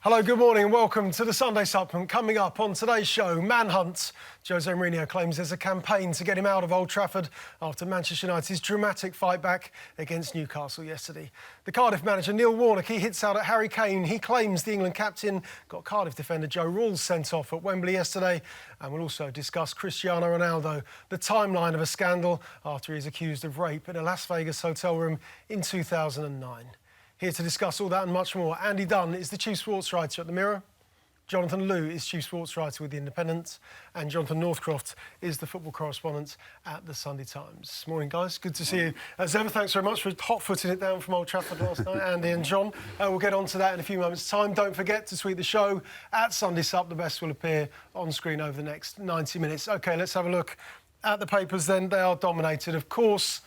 Hello, good morning and welcome to the Sunday Supplement. Coming up on today's show, manhunt. Jose Mourinho claims there's a campaign to get him out of Old Trafford after Manchester United's dramatic fight back against Newcastle yesterday. The Cardiff manager, Neil Warnock, he hits out at Harry Kane. He claims the England captain got Cardiff defender Joe Ralls sent off at Wembley yesterday. And we'll also discuss Cristiano Ronaldo, the timeline of a scandal after he's accused of rape in a Las Vegas hotel room in 2009. Here to discuss all that and much more, Andy Dunn is the Chief Sports Writer at The Mirror. Jonathan Liew is Chief Sports Writer with The Independent. And Jonathan Northcroft is the football correspondent at The Sunday Times. Morning, guys. Good to see you. As ever, thanks very much for hot-footing it down from Old Trafford last night, Andy and John. We'll get on to that in a few moments' time. Don't forget to tweet the show at Sunday Sup. The best will appear on screen over the next 90 minutes. OK, let's have a look at the papers then. They are dominated, of course,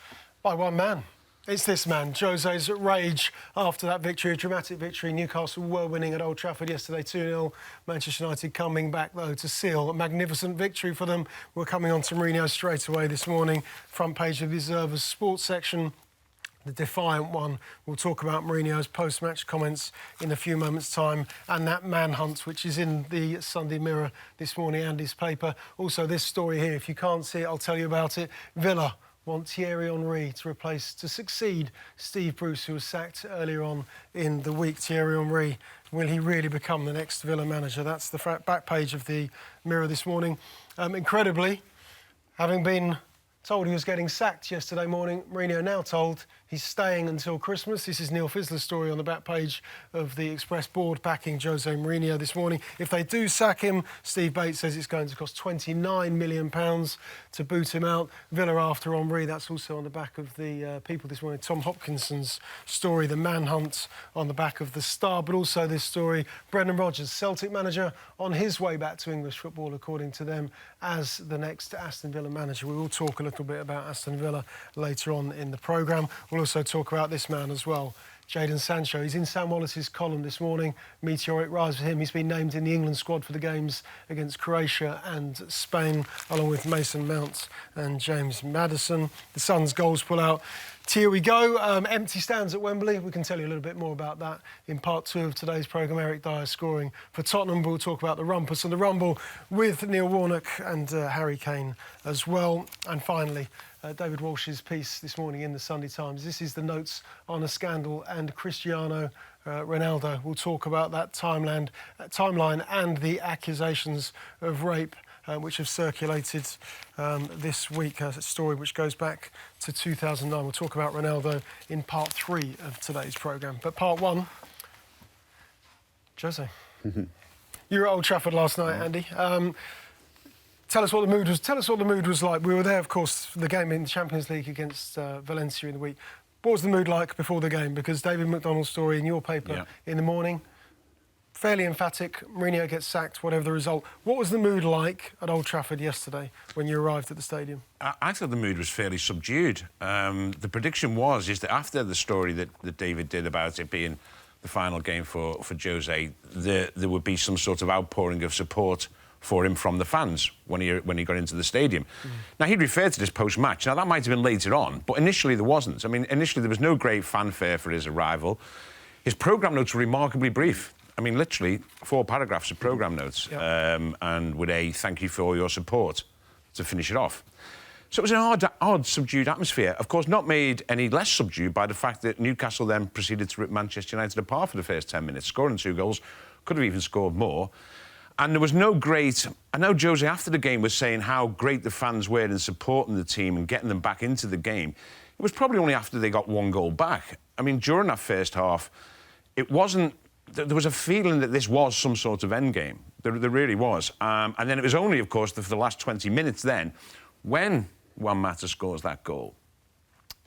by one man. It's this man, Jose's rage after that victory, a dramatic victory. Newcastle were winning at Old Trafford yesterday, 2-0. Manchester United coming back, though, to seal a magnificent victory for them. We're coming on to Mourinho straight away this morning. Front page of the Observer's sports section. The defiant one. We'll talk about Mourinho's post-match comments in a few moments' time, and that manhunt, which is in the Sunday Mirror this morning, Andy's paper. Also, this story here, if you can't see it, I'll tell you about it. Villa want Thierry Henry to succeed Steve Bruce, who was sacked earlier on in the week. Thierry Henry, will he really become the next Villa manager? That's the back page of the Mirror this morning. Incredibly, having been told he was getting sacked yesterday morning, Mourinho now told he's staying until Christmas. This is Neil Fizzler's story on the back page of the Express board backing Jose Mourinho this morning. If they do sack him, Steve Bates says it's going to cost £29 million to boot him out. Villa after Henry, that's also on the back of the People this morning. Tom Hopkinson's story, the manhunt on the back of the Star, but also this story, Brendan Rodgers, Celtic manager, on his way back to English football, according to them, as the next Aston Villa manager. We will talk a little bit about Aston Villa later on in the programme. We'll also talk about this man as well, Jadon Sancho. He's in Sam Wallace's column this morning. Meteoric rise for him. He's been named in the England squad for the games against Croatia and Spain, along with Mason Mount and James Maddison. The Sun's goals pull out. Here we go. Empty stands at Wembley. We can tell you a little bit more about that in part 2 of today's programme. Eric Dyer scoring for Tottenham. We'll talk about the rumpus and the rumble with Neil Warnock and Harry Kane as well. And finally, David Walsh's piece this morning in the Sunday Times. This is the notes on a scandal and Cristiano Ronaldo. We'll talk about that timeline and the accusations of rape which have circulated this week, a story which goes back to 2009. We'll talk about Ronaldo in part 3 of today's programme. But part 1, Jose. You were at Old Trafford last night, Andy. Tell us what the mood was. Tell us what the mood was like. We were there, of course, for the game in the Champions League against Valencia in the week. What was the mood like before the game? Because David McDonald's story in your paper in the morning, fairly emphatic. Mourinho gets sacked, whatever the result. What was the mood like at Old Trafford yesterday when you arrived at the stadium? I thought the mood was fairly subdued. The prediction was that after the story that David did about it being the final game for Jose, there would be some sort of outpouring of support for him from the fans when he got into the stadium. Now, he referred to this post-match. Now, that might have been later on, but initially there wasn't. I mean, initially there was no great fanfare for his arrival. His programme notes were remarkably brief. I mean, literally 4 paragraphs of programme notes, and with a thank you for all your support to finish it off. So it was an odd, subdued atmosphere. Of course, not made any less subdued by the fact that Newcastle then proceeded to rip Manchester United apart for the first 10 minutes, scoring 2 goals, could have even scored more. And there was no great... I know Jose, after the game, was saying how great the fans were in supporting the team and getting them back into the game. It was probably only after they got 1 goal back. I mean, during that first half, it wasn't... There was a feeling that this was some sort of endgame. There really was. And then it was only, of course, for the last 20 minutes then, when Juan Mata scores that goal.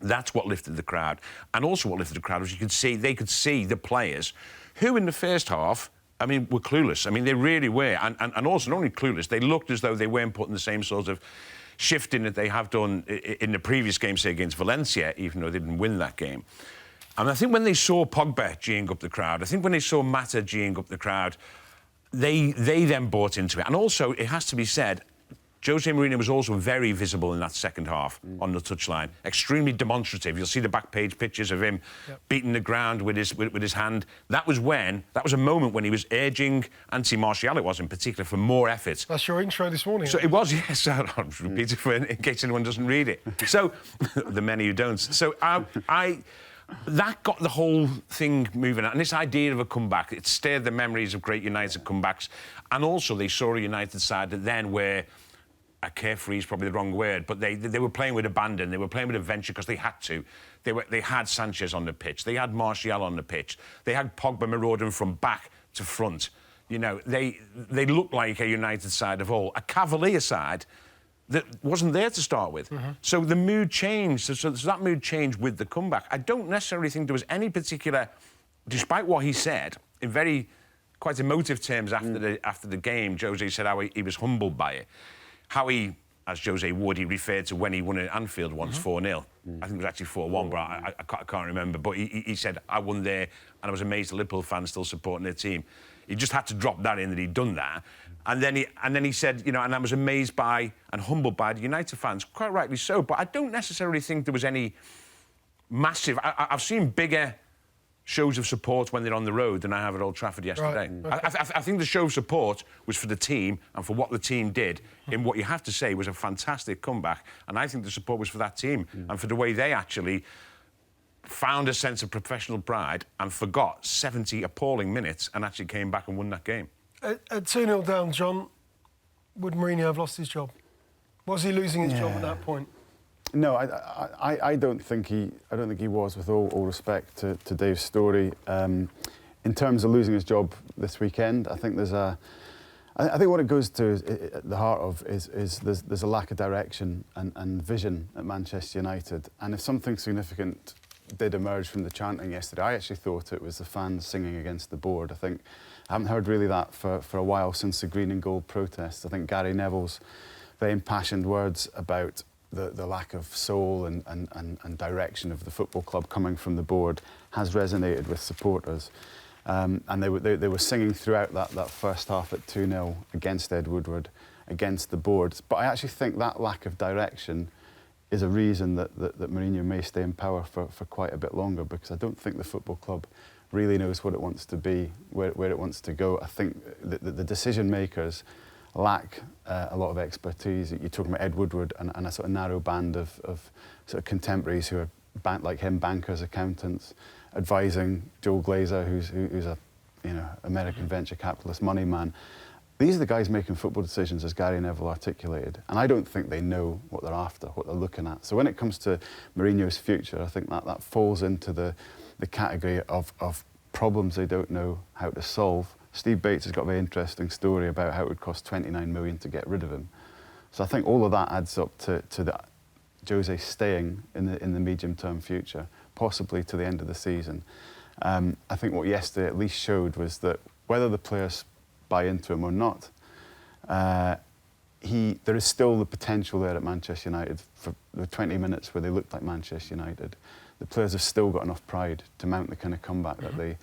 That's what lifted the crowd. And also what lifted the crowd was they could see the players who, in the first half, I mean, were clueless. I mean, they really were. And also, not only clueless, they looked as though they weren't putting the same sort of shift in that they have done in the previous game, say, against Valencia, even though they didn't win that game. And I think when they saw Pogba geeing up the crowd, I think when they saw Mata geeing up the crowd, they then bought into it. And also, it has to be said, Jose Mourinho was also very visible in that second half on the touchline. Extremely demonstrative. You'll see the back page pictures of him beating the ground with his hand. That was a moment when he was urging Anthony Martial, it was in particular, for more effort. That's your intro this morning. So it was, yes. I'll repeat it in case anyone doesn't read it. So, the many who don't. So that got the whole thing moving. And this idea of a comeback, it stirred the memories of great United comebacks. And also they saw a United side that then were... carefree is probably the wrong word, but they were playing with abandon. They were playing with adventure because they had to. They had Sanchez on the pitch. They had Martial on the pitch. They had Pogba marauding from back to front. You know, they looked like a United side of all. A Cavalier side that wasn't there to start with. So the mood changed. So that mood changed with the comeback. I don't necessarily think there was any particular... Despite what he said, in very quite emotive terms after the game, Jose said how he was humbled by it. How he, as Jose would, he referred to when he won at Anfield once, 4-0. I think it was actually 4-1, but I can't remember. But he said, I won there, and I was amazed the Liverpool fans still supporting their team. He just had to drop that in that he'd done that. And then he said, you know, and I was amazed by and humbled by the United fans, quite rightly so. But I don't necessarily think there was any massive... I've seen bigger shows of support when they're on the road than I have at Old Trafford yesterday. Right. I think the show of support was for the team and for what the team did in what you have to say was a fantastic comeback. And I think the support was for that team and for the way they actually found a sense of professional pride and forgot 70 appalling minutes and actually came back and won that game. At 2-0 down, John, would Mourinho have lost his job? Was he losing his job at that point? No, I don't think he was. With all respect to Dave's story, in terms of losing his job this weekend, I think I think what it goes to at the heart of is there's a lack of direction and vision at Manchester United. And if something significant did emerge from the chanting yesterday, I actually thought it was the fans singing against the board. I think I haven't heard really that for a while since the green and gold protests. I think Gary Neville's very impassioned words about the lack of soul and direction of the football club coming from the board has resonated with supporters. And they were singing throughout that first half at 2-0 against Ed Woodward, against the board. But I actually think that lack of direction is a reason that Mourinho may stay in power for quite a bit longer, because I don't think the football club really knows what it wants to be, where it wants to go. I think the decision makers lack a lot of expertise. You're talking about Ed Woodward and a sort of narrow band of sort of contemporaries who are like him, bankers, accountants, advising Joel Glazer, who's a American venture capitalist money man. These are the guys making football decisions, as Gary Neville articulated, and I don't think they know what they're after, what they're looking at. So when it comes to Mourinho's future, I think that falls into the category of problems they don't know how to solve. Steve Bates has got a very interesting story about how it would cost 29 million to get rid of him. So I think all of that adds up to the Jose staying in the medium-term future, possibly to the end of the season. I think what yesterday at least showed was that whether the players buy into him or not, there is still the potential there at Manchester United. For the 20 minutes where they looked like Manchester United, the players have still got enough pride to mount the kind of comeback that they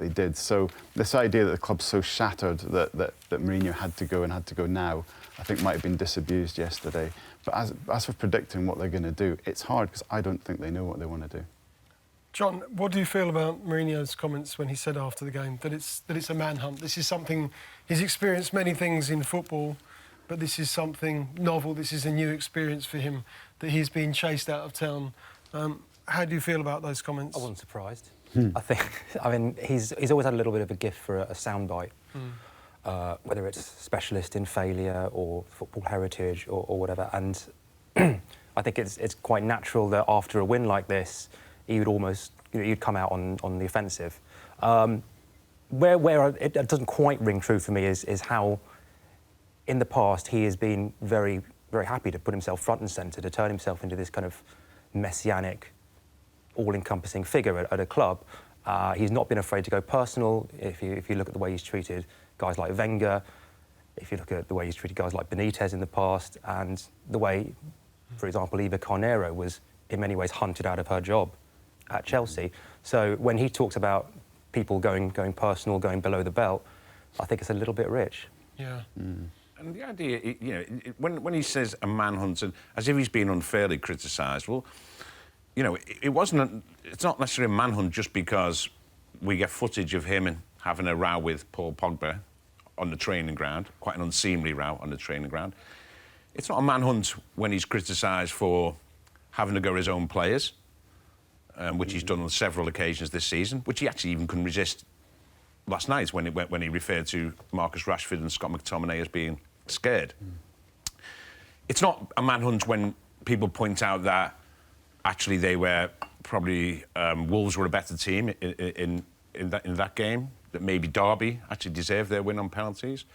did. So this idea that the club's so shattered that Mourinho had to go now, I think might have been disabused yesterday. But as for predicting what they're going to do, it's hard because I don't think they know what they want to do. John, what do you feel about Mourinho's comments when he said after the game that it's a manhunt? This is something he's experienced many things in football, but this is something novel. This is a new experience for him that he's been chased out of town. How do you feel about those comments? I wasn't surprised. I mean, he's always had a little bit of a gift for a soundbite, whether it's specialist in failure or football heritage or whatever. And I think it's quite natural that after a win like this, he would almost, you'd come out on the offensive. Where it doesn't quite ring true for me is how, in the past, he has been very, very happy to put himself front and centre, to turn himself into this kind of messianic, all-encompassing figure at a club. He's not been afraid to go personal. If you look at the way he's treated guys like Wenger, if you look at the way he's treated guys like Benitez in the past, and the way, for example, Eva Carneiro was in many ways hunted out of her job at Chelsea. So when he talks about people going personal, going below the belt, I think it's a little bit rich. Yeah. And the idea, you know, when he says a manhunt, and as if he's been unfairly criticised, well, you know, it's not necessarily a manhunt just because we get footage of him and having a row with Paul Pogba on the training ground, quite an unseemly row on the training ground. It's not a manhunt when he's criticised for having to go his own players, which he's done on several occasions this season, which he actually even couldn't resist last night when he referred to Marcus Rashford and Scott McTominay as being scared. It's not a manhunt when people point out that actually they were probably Wolves were a better team in that game, that maybe Derby actually deserved their win on penalties.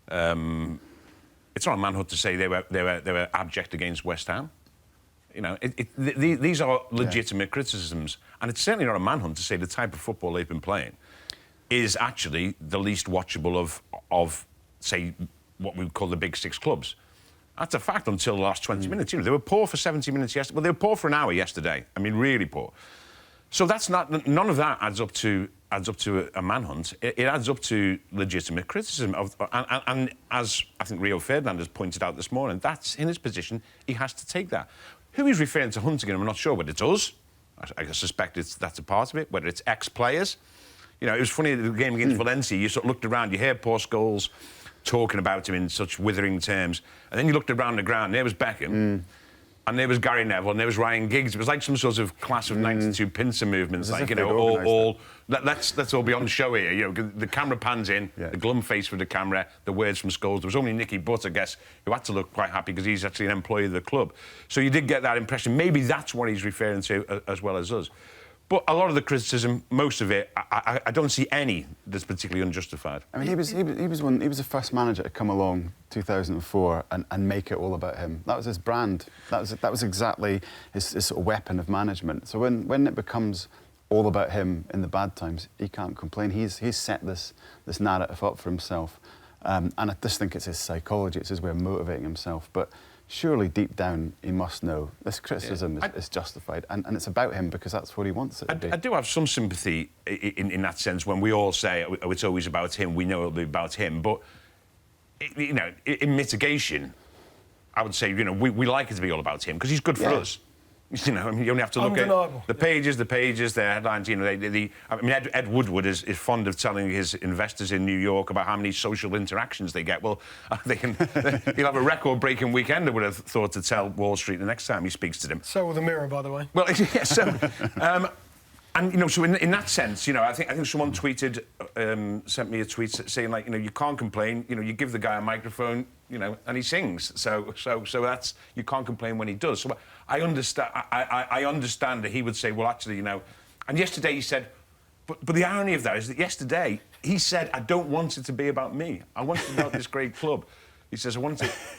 It's not a manhunt to say they were abject against West Ham. You know, these are legitimate criticisms, and it's certainly not a manhunt to say the type of football they've been playing is actually the least watchable of say, what we would call the big six clubs. That's a fact until the last 20 minutes. You know, they were poor for 70 minutes yesterday. Well, they were poor for an hour yesterday. I mean, really poor. So that's not... None of that adds up to a manhunt. It adds up to legitimate criticism. And as I think Rio Ferdinand has pointed out this morning, that's in his position. He has to take that. Who he's referring to hunting him, I'm not sure, but it's us. I suspect that's a part of it, whether it's ex-players. You know, it was funny at the game against Valencia, you sort of looked around, you heard Paul Scholes talking about him in such withering terms, and then you looked around the ground, and there was Beckham, and there was Gary Neville, and there was Ryan Giggs. It was like some sort of class of 92 pincer movements, like, you know, let's all be on show here. You know, the camera pans in, the glum face for the camera, the words from Scholes. There was only Nicky Butt, I guess, who had to look quite happy because he's actually an employee of the club. So you did get that impression. Maybe that's what he's referring to as well as us. But a lot of the criticism, most of it, I don't see any that's particularly unjustified. I mean, he was the first manager to come along 2004 and make it all about him. That was his brand. That was exactly his sort of weapon of management. So when it becomes all about him in the bad times, he can't complain. He's set this narrative up for himself, and I just think it's his psychology. It's his way of motivating himself. But surely deep down he must know this criticism is justified, and it's about him because that's what he wants it to be. I do have some sympathy in that sense when we all say, oh, it's always about him, we know it'll be about him, but you know, in mitigation, I would say, you know, we like it to be all about him because he's good for us. You know, I mean, you only have to look at the pages, the headlines. You know, I mean, Ed Woodward is fond of telling his investors in New York about how many social interactions they get. Well, he'll have a record-breaking weekend, I would have thought, to tell Wall Street the next time he speaks to them. So will the Mirror, by the way. Well, yeah, so... and, you know, so in that sense, you know, I think someone tweeted, sent me a tweet saying, like, you know, you can't complain. You know, you give the guy a microphone, you know, and he sings. So that's... You can't complain when he does. So I understand. I understand that he would say, well, actually, you know... And yesterday he said... But the irony of that is that yesterday he said, I don't want it to be about me. I want it to be about this great club. He says,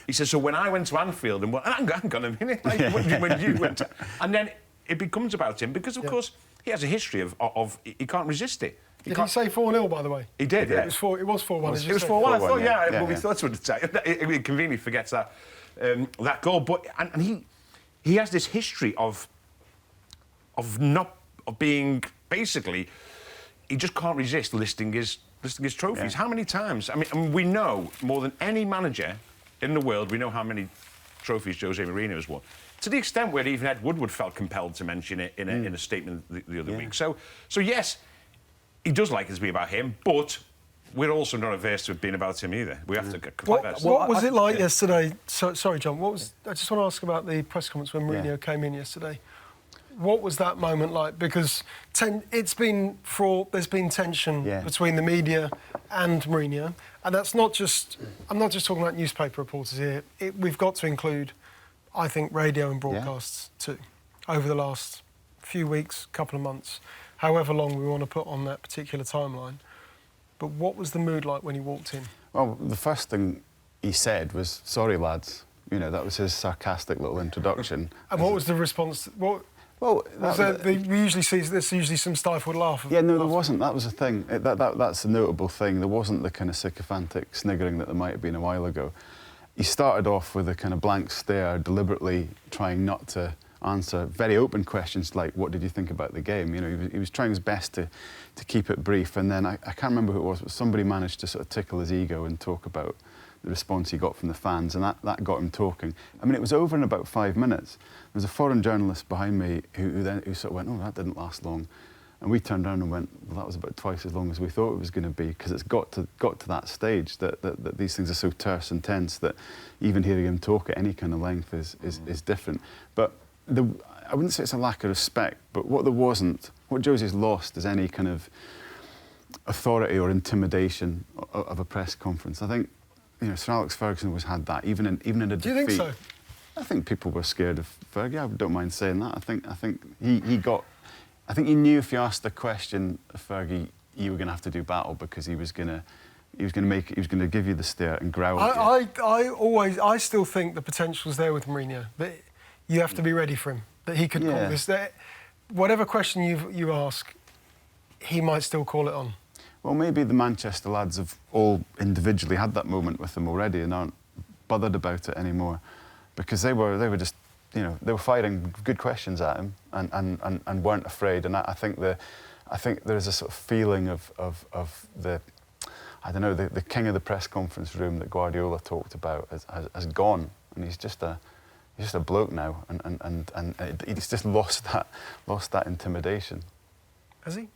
He says, so when I went to Anfield and... Well, hang on a minute. Like, when you went to... And then it becomes about him because, of course... He has a history of he can't resist it. Did he say 4-0, by the way? He did, yeah. It was 4-1. It was 4-1. I thought, yeah. We thought it would say. He conveniently forgets that goal. But and he has this history of being basically, he just can't resist listing his trophies. Yeah. How many times? I mean, we know more than any manager in the world. We know how many trophies Jose Mourinho has won. To the extent where even Ed Woodward felt compelled to mention it in a statement the other week. So yes, he does like it to be about him, but we're also not averse to it being about him either. We have to confess. What was it like yesterday? Sorry, John. I just want to ask about the press conference when Mourinho came in yesterday. What was that moment like? Because there's been tension between the media and Mourinho, and that's not just. I'm not just talking about newspaper reporters here. We've got to include, I think, radio and broadcasts too, over the last few weeks, couple of months, however long we want to put on that particular timeline. But what was the mood like when he walked in? Well, the first thing he said was, sorry, lads. You know, that was his sarcastic little introduction. And what was the response? There's usually some stifled laugh. Yeah, no, there wasn't. That was the thing. That's a notable thing. There wasn't the kind of sycophantic sniggering that there might have been a while ago. He started off with a kind of blank stare, deliberately trying not to answer very open questions like, what did you think about the game? You know, he was trying his best to keep it brief. And then I can't remember who it was, but somebody managed to sort of tickle his ego and talk about the response he got from the fans, and that got him talking. I mean, it was over in about 5 minutes. There was a foreign journalist behind me who sort of went, "Oh, that didn't last long." And we turned around and went, "Well, that was about twice as long as we thought it was going to be," because it's got to that stage that these things are so terse and tense that even hearing him talk at any kind of length is different. But I wouldn't say it's a lack of respect, but what Jose's lost is any kind of authority or intimidation of a press conference. I think, Sir Alex Ferguson always had that, even in a defeat. Do you think so? I think people were scared of Fergie. I don't mind saying that. I think he knew if you asked the question of Fergie, you were going to have to do battle because he was going to give you the stare and growl at you. I still think the potential's there with Mourinho. That you have to be ready for him. That he could call this. That whatever question you ask, he might still call it on. Well, maybe the Manchester lads have all individually had that moment with him already and aren't bothered about it anymore, because they were just, they were firing good questions at him and weren't afraid. And I think there's a sort of feeling of the, I don't know, the king of the press conference room that Guardiola talked about has gone, and he's just a bloke now, and he's just lost that intimidation. Has he?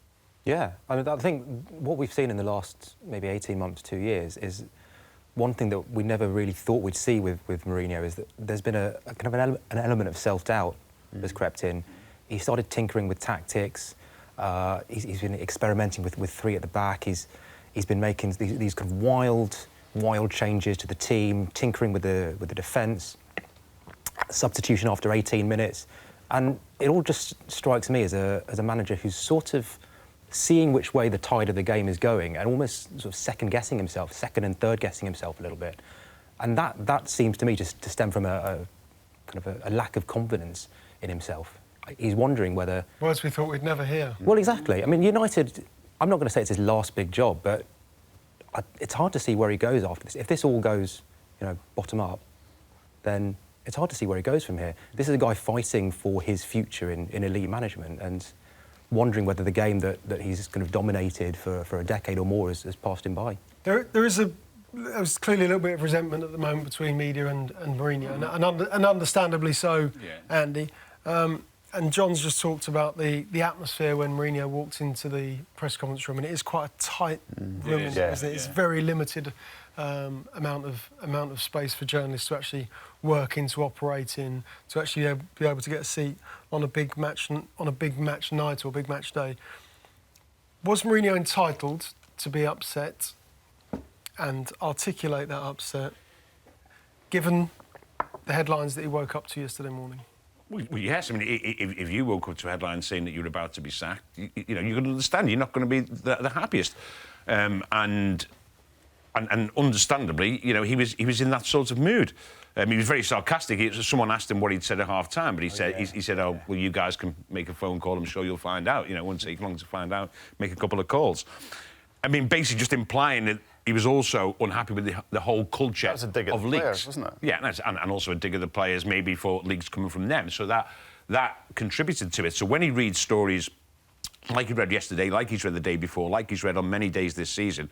Yeah, I mean, I think what we've seen in the last maybe 18 months, 2 years, is one thing that we never really thought we'd see with Mourinho is that there's been a kind of an element of self-doubt that's crept in. He started tinkering with tactics. He's been experimenting with three at the back. He's been making these kind of wild changes to the team, tinkering with the defence, substitution after 18 minutes, and it all just strikes me as a manager who's sort of seeing which way the tide of the game is going and almost sort of second and third guessing himself a little bit. And that seems to me just to stem from a kind of a lack of confidence in himself. He's wondering whether... Words we thought we'd never hear. Well, exactly. I mean, United, I'm not going to say it's his last big job, but it's hard to see where he goes after this. If this all goes, bottom up, then it's hard to see where he goes from here. This is a guy fighting for his future in elite management and wondering whether the game that he's kind of dominated for a decade or more has passed him by. There's clearly a little bit of resentment at the moment between media and Mourinho, and understandably so, Andy. And John's just talked about the atmosphere when Mourinho walked into the press conference room, and it is quite a tight room, isn't it? It's very limited amount of space for journalists to actually work in, to operate in, to actually be able to get a seat on a big match night or a big match day. Was Mourinho entitled to be upset and articulate that upset, given the headlines that he woke up to yesterday morning? Well, yes. I mean, if you woke up to headlines saying that you're about to be sacked, you're going to understand. You're not going to be the happiest, and understandably, he was in that sort of mood. He was very sarcastic. Someone asked him what he'd said at half time, but he said, "Oh, well, you guys can make a phone call. I'm sure you'll find out. It won't take long to find out. Make a couple of calls." I mean, basically just implying that he was also unhappy with the whole culture of leagues, players, wasn't it? Yeah, and also a dig at the players, maybe for leagues coming from them. So that contributed to it. So when he reads stories like he read yesterday, like he's read the day before, like he's read on many days this season,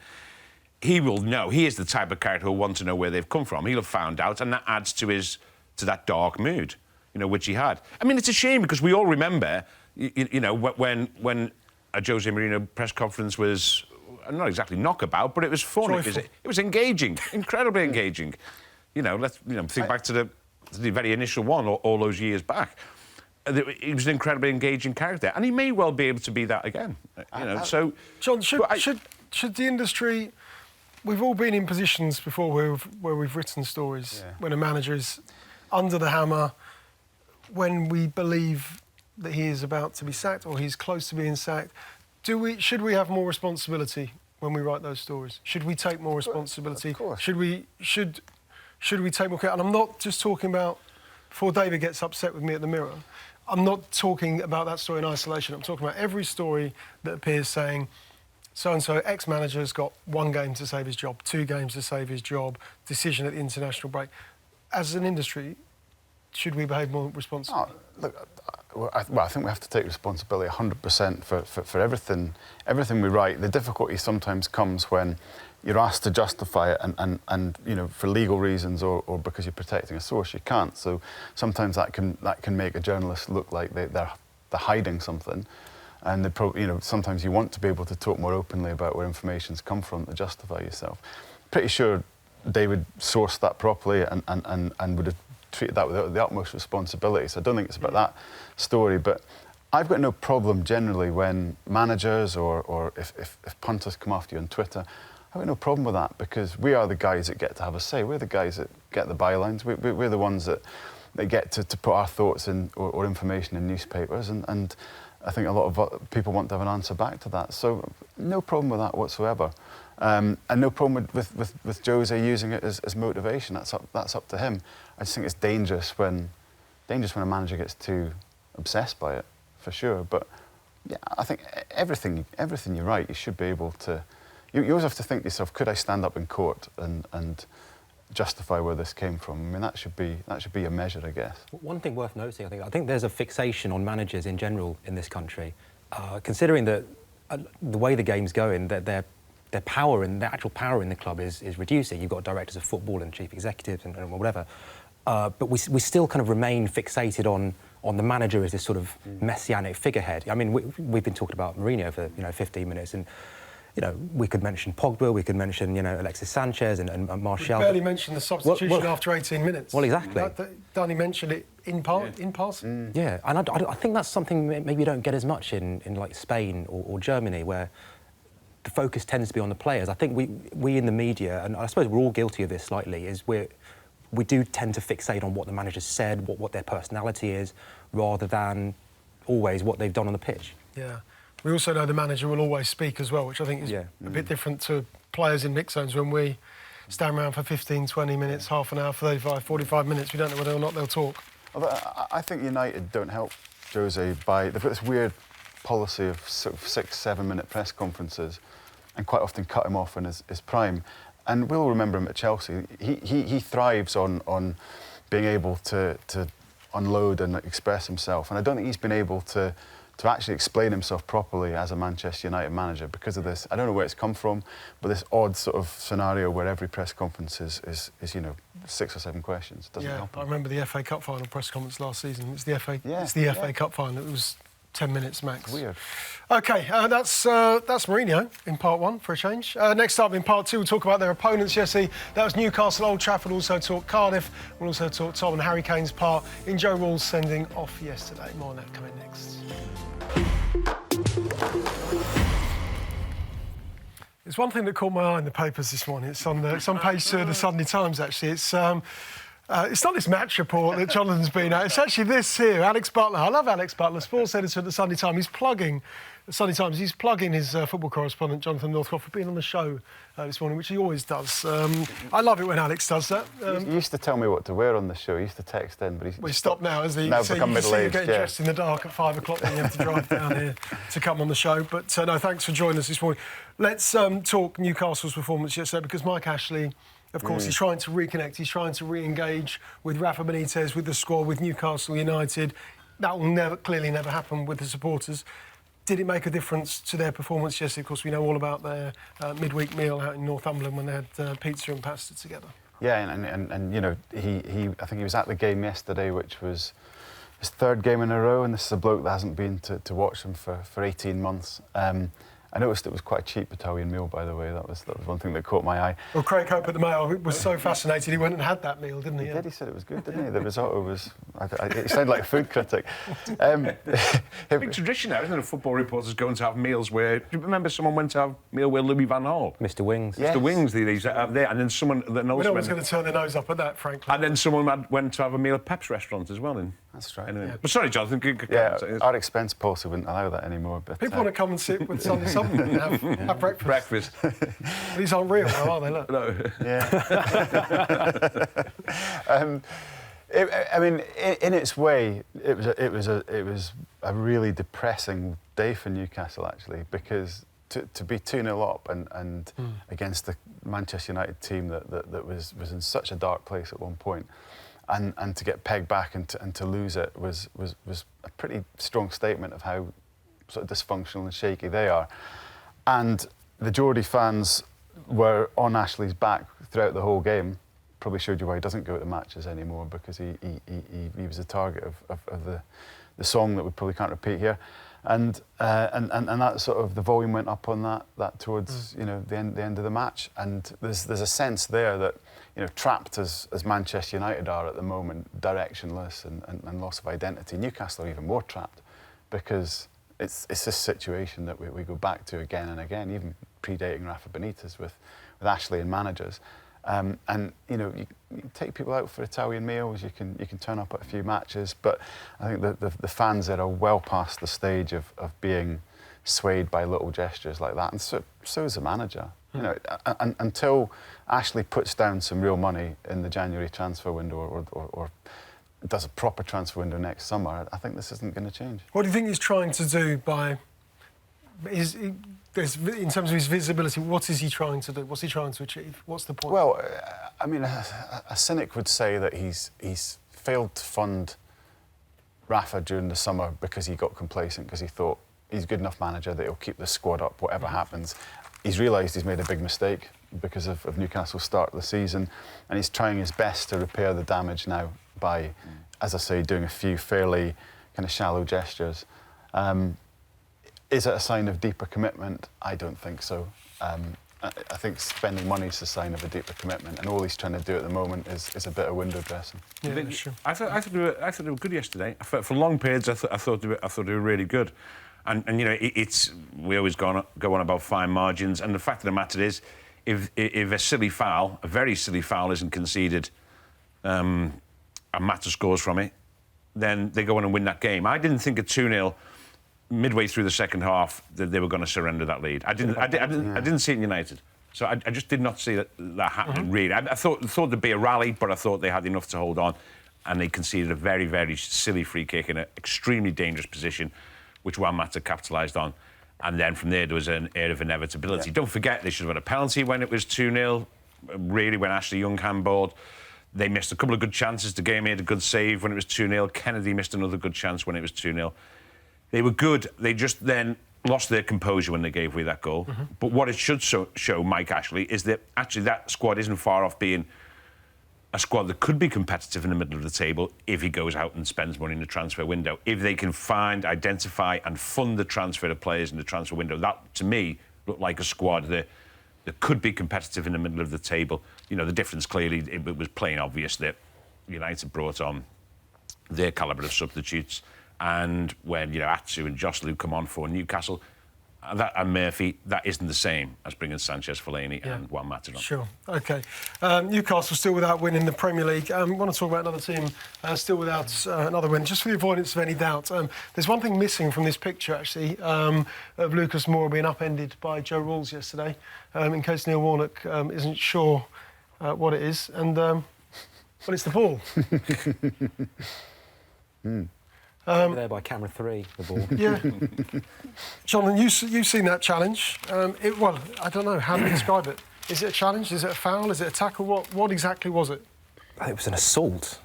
he will know. He is the type of character who'll want to know where they've come from. He'll have found out, and that adds to that dark mood, which he had. I mean, it's a shame because we all remember, when a Jose Mourinho press conference was not exactly knockabout, but it was fun. It was engaging, incredibly engaging. Let's think back to the very initial one all those years back. He was an incredibly engaging character, and he may well be able to be that again. So, John, should the industry? We've all been in positions before where we've written stories when a manager is under the hammer, when we believe that he is about to be sacked or he's close to being sacked. Should we have more responsibility when we write those stories? Should we take more responsibility? Of course. Should we take more care? And I'm not just talking about before David gets upset with me at the Mirror. I'm not talking about that story in isolation. I'm talking about every story that appears saying so-and-so ex-manager's got 1 game to save his job, 2 games to save his job, decision at the international break. As an industry, should we behave more responsibly? I think we have to take responsibility 100% for everything we write. The difficulty sometimes comes when, you're asked to justify it, and you know, for legal reasons or because you're protecting a source, you can't. So sometimes that can make a journalist look like they're hiding something, and you know, sometimes you want to be able to talk more openly about where information's come from to justify yourself. Pretty sure David sourced that properly and would have treated that with the utmost responsibility. So I don't think it's about that story, but I've got no problem generally when managers or if punters come after you on Twitter. I've got no problem with that, because we are the guys that get to have a say. We're the guys that get the bylines. We're the ones that get to put our thoughts in or information in newspapers, and I think a lot of people want to have an answer back to that. So no problem with that whatsoever. And no problem with Jose using it as motivation. That's up to him. I just think it's dangerous when a manager gets too obsessed by it, for sure. But yeah, I think everything you write, you should be able to. You always have to think to yourself, could I stand up in court and justify where this came from? I mean, that should be a measure, I guess. One thing worth noting, I think there's a fixation on managers in general in this country, considering that the way the game's going, that their power and their actual power in the club is reducing. You've got directors of football and chief executives and whatever, but we still kind of remain fixated on the manager as this sort of messianic figurehead. I mean, we've been talking about Mourinho for 15 minutes, and we could mention Pogba, we could mention Alexis Sanchez and Martial. We barely mentioned the substitution after 18 minutes. Well, exactly. Danny mentioned it in passing. Yeah, and I think that's something maybe you don't get as much in like Spain or Germany, where the focus tends to be on the players. I think we in the media, and I suppose we're all guilty of this slightly, is we do tend to fixate on what the manager said, what their personality is, rather than always what they've done on the pitch. Yeah. We also know the manager will always speak as well, which I think is a bit different to players in mixed zones when we stand around for 15, 20 minutes, half an hour, 35, 45 minutes. We don't know whether or not they'll talk. I think United don't help Jose by... They've got this weird policy of sort of 6-7 minute press conferences and quite often cut him off in his prime. And we'll remember him at Chelsea. He thrives on being able to unload and express himself. And I don't think he's been able to actually explain himself properly as a Manchester United manager because of this. I don't know where it's come from, but this odd sort of scenario where every press conference is 6 or 7 questions. It doesn't help him. I remember the FA Cup final press conference last season. It's the FA Cup final. It was 10 minutes max. Weird. OK, that's Mourinho in part 1 for a change. Next up in part 2, we'll talk about their opponents yesterday. That was Newcastle, Old Trafford. We'll also talk Cardiff. We'll also talk Tom and Harry Kane's part in Joe Rall's sending off yesterday. More on that coming next. There's one thing that caught my eye in the papers this morning. It's on page 2 of the Sunday Times, actually. It's not this match report that Jonathan's been at. It's actually this here. Alex Butler. I love Alex Butler, sports editor at the Sunday Times. He's plugging his football correspondent, Jonathan Northcroft, for being on the show this morning, which he always does. I love it when Alex does that. He used to tell me what to wear on the show. He used to text in, but he's stopped now, hasn't he? Now become middle-aged, you get dressed in the dark at 5 o'clock when you have to drive down here to come on the show. But no, thanks for joining us this morning. Let's talk Newcastle's performance yesterday, because Mike Ashley, of course, he's trying to reconnect. He's trying to re-engage with Rafa Benitez, with the squad, with Newcastle United. That will clearly never happen with the supporters. Did it make a difference to their performance yesterday? Of course, we know all about their midweek meal out in Northumberland when they had pizza and pasta together. Yeah, and he I think he was at the game yesterday, which was his 3rd game in a row, and this is a bloke that hasn't been to watch him for 18 months. I noticed it was quite a cheap Italian meal, by the way. That was one thing that caught my eye. Well, Craig Hope at the Mail was so fascinated, he went and had that meal, didn't he? He did. He said it was good, didn't he? The risotto was... He sounded like a food critic. Big tradition now, isn't it? Football reporters going to have meals where... Do you remember someone went to have a meal with Louis van Gaal? Mr. Wings. Yes. Mr. Wings, they have there, and then someone... No one's going to turn their nose up at that, frankly. And then someone went to have a meal at Pep's restaurant as well. That's right. Anyway. But sorry, Jonathan. Our expense policy wouldn't allow that anymore. But, people want to come and sit with Sunday Supplement and have breakfast. These aren't real, though, are they? Look. No. Yeah. I mean, in its way, it was a really depressing day for Newcastle, actually, because to be 2-0 up and against the Manchester United team that was in such a dark place at one point, and to get pegged back and to lose it was a pretty strong statement of how sort of dysfunctional and shaky they are. And the Geordie fans were on Ashley's back throughout the whole game probably showed you why he doesn't go to matches anymore, because he was the target of the song that we probably can't repeat here. And that sort of, the volume went up on that towards you know, the end of the match, and there's a sense there that, you know, trapped as Manchester United are at the moment, directionless and loss of identity. Newcastle are even more trapped, because it's this situation that we go back to again and again, even predating Rafa Benitez with Ashley and managers. And you know, you take people out for Italian meals, you can turn up at a few matches, but I think the fans there are well past the stage of being swayed by little gestures like that, and so is the manager. You know, until Ashley puts down some real money in the January transfer window, or does a proper transfer window next summer, I think this isn't going to change. What do you think he's trying to do by... in terms of his visibility, what is he trying to do? What's he trying to achieve? What's the point? Well, I mean, a cynic would say that he's failed to fund Rafa during the summer because he got complacent, because he thought he's a good enough manager that he'll keep the squad up whatever happens. He's realised he's made a big mistake because of Newcastle's start of the season, and he's trying his best to repair the damage now by, as I say, doing a few fairly kind of shallow gestures. Is it a sign of deeper commitment? I don't think so. I think spending money is a sign of a deeper commitment, and all he's trying to do at the moment is a bit of window dressing. Yeah, sure. I thought they were good yesterday. For long periods, I thought they were really good. And you know, we always go on about fine margins, and the fact of the matter is, if a very silly foul isn't conceded, and Mata scores from it, then they go on and win that game. I didn't think at 2-0 midway through the second half that they were going to surrender that lead. I didn't see it in United, so I just did not see that happening. Really, I thought there'd be a rally, but I thought they had enough to hold on, and they conceded a very, very silly free kick in an extremely dangerous position, which Juan Mata capitalised on. And then from there was an air of inevitability. Yeah. Don't forget, they should have had a penalty when it was 2-0, really, when Ashley Young handballed. They missed a couple of good chances. De Gea made a good save when it was 2-0. Kennedy missed another good chance when it was 2-0. They were good. They just then lost their composure when they gave away that goal. But what it should show Mike Ashley is that actually that squad isn't far off being a squad that could be competitive in the middle of the table if he goes out and spends money in the transfer window. If they can find, identify and fund the transfer of players in the transfer window, that, to me, looked like a squad that could be competitive in the middle of the table. You know, the difference clearly, it was plain obvious that United brought on their calibre of substitutes. And when, you know, Atsu and Joselu come on for Newcastle, and Murphy, that isn't the same as bringing Sanchez, Fellaini and Juan Mata on. Sure, OK. Newcastle still without win in the Premier League. We want to talk about another team still without another win. Just for the avoidance of any doubt, there's one thing missing from this picture, actually, of Lucas Moura being upended by Joe Ralls yesterday, in case Neil Warnock isn't sure what it is. And, well, it's the ball. Over there by camera 3, the ball. Yeah. Jonathan, you've seen that challenge. Well, I don't know, how do you describe it? Is it a challenge? Is it a foul? Is it a tackle? What exactly was it? It was an assault.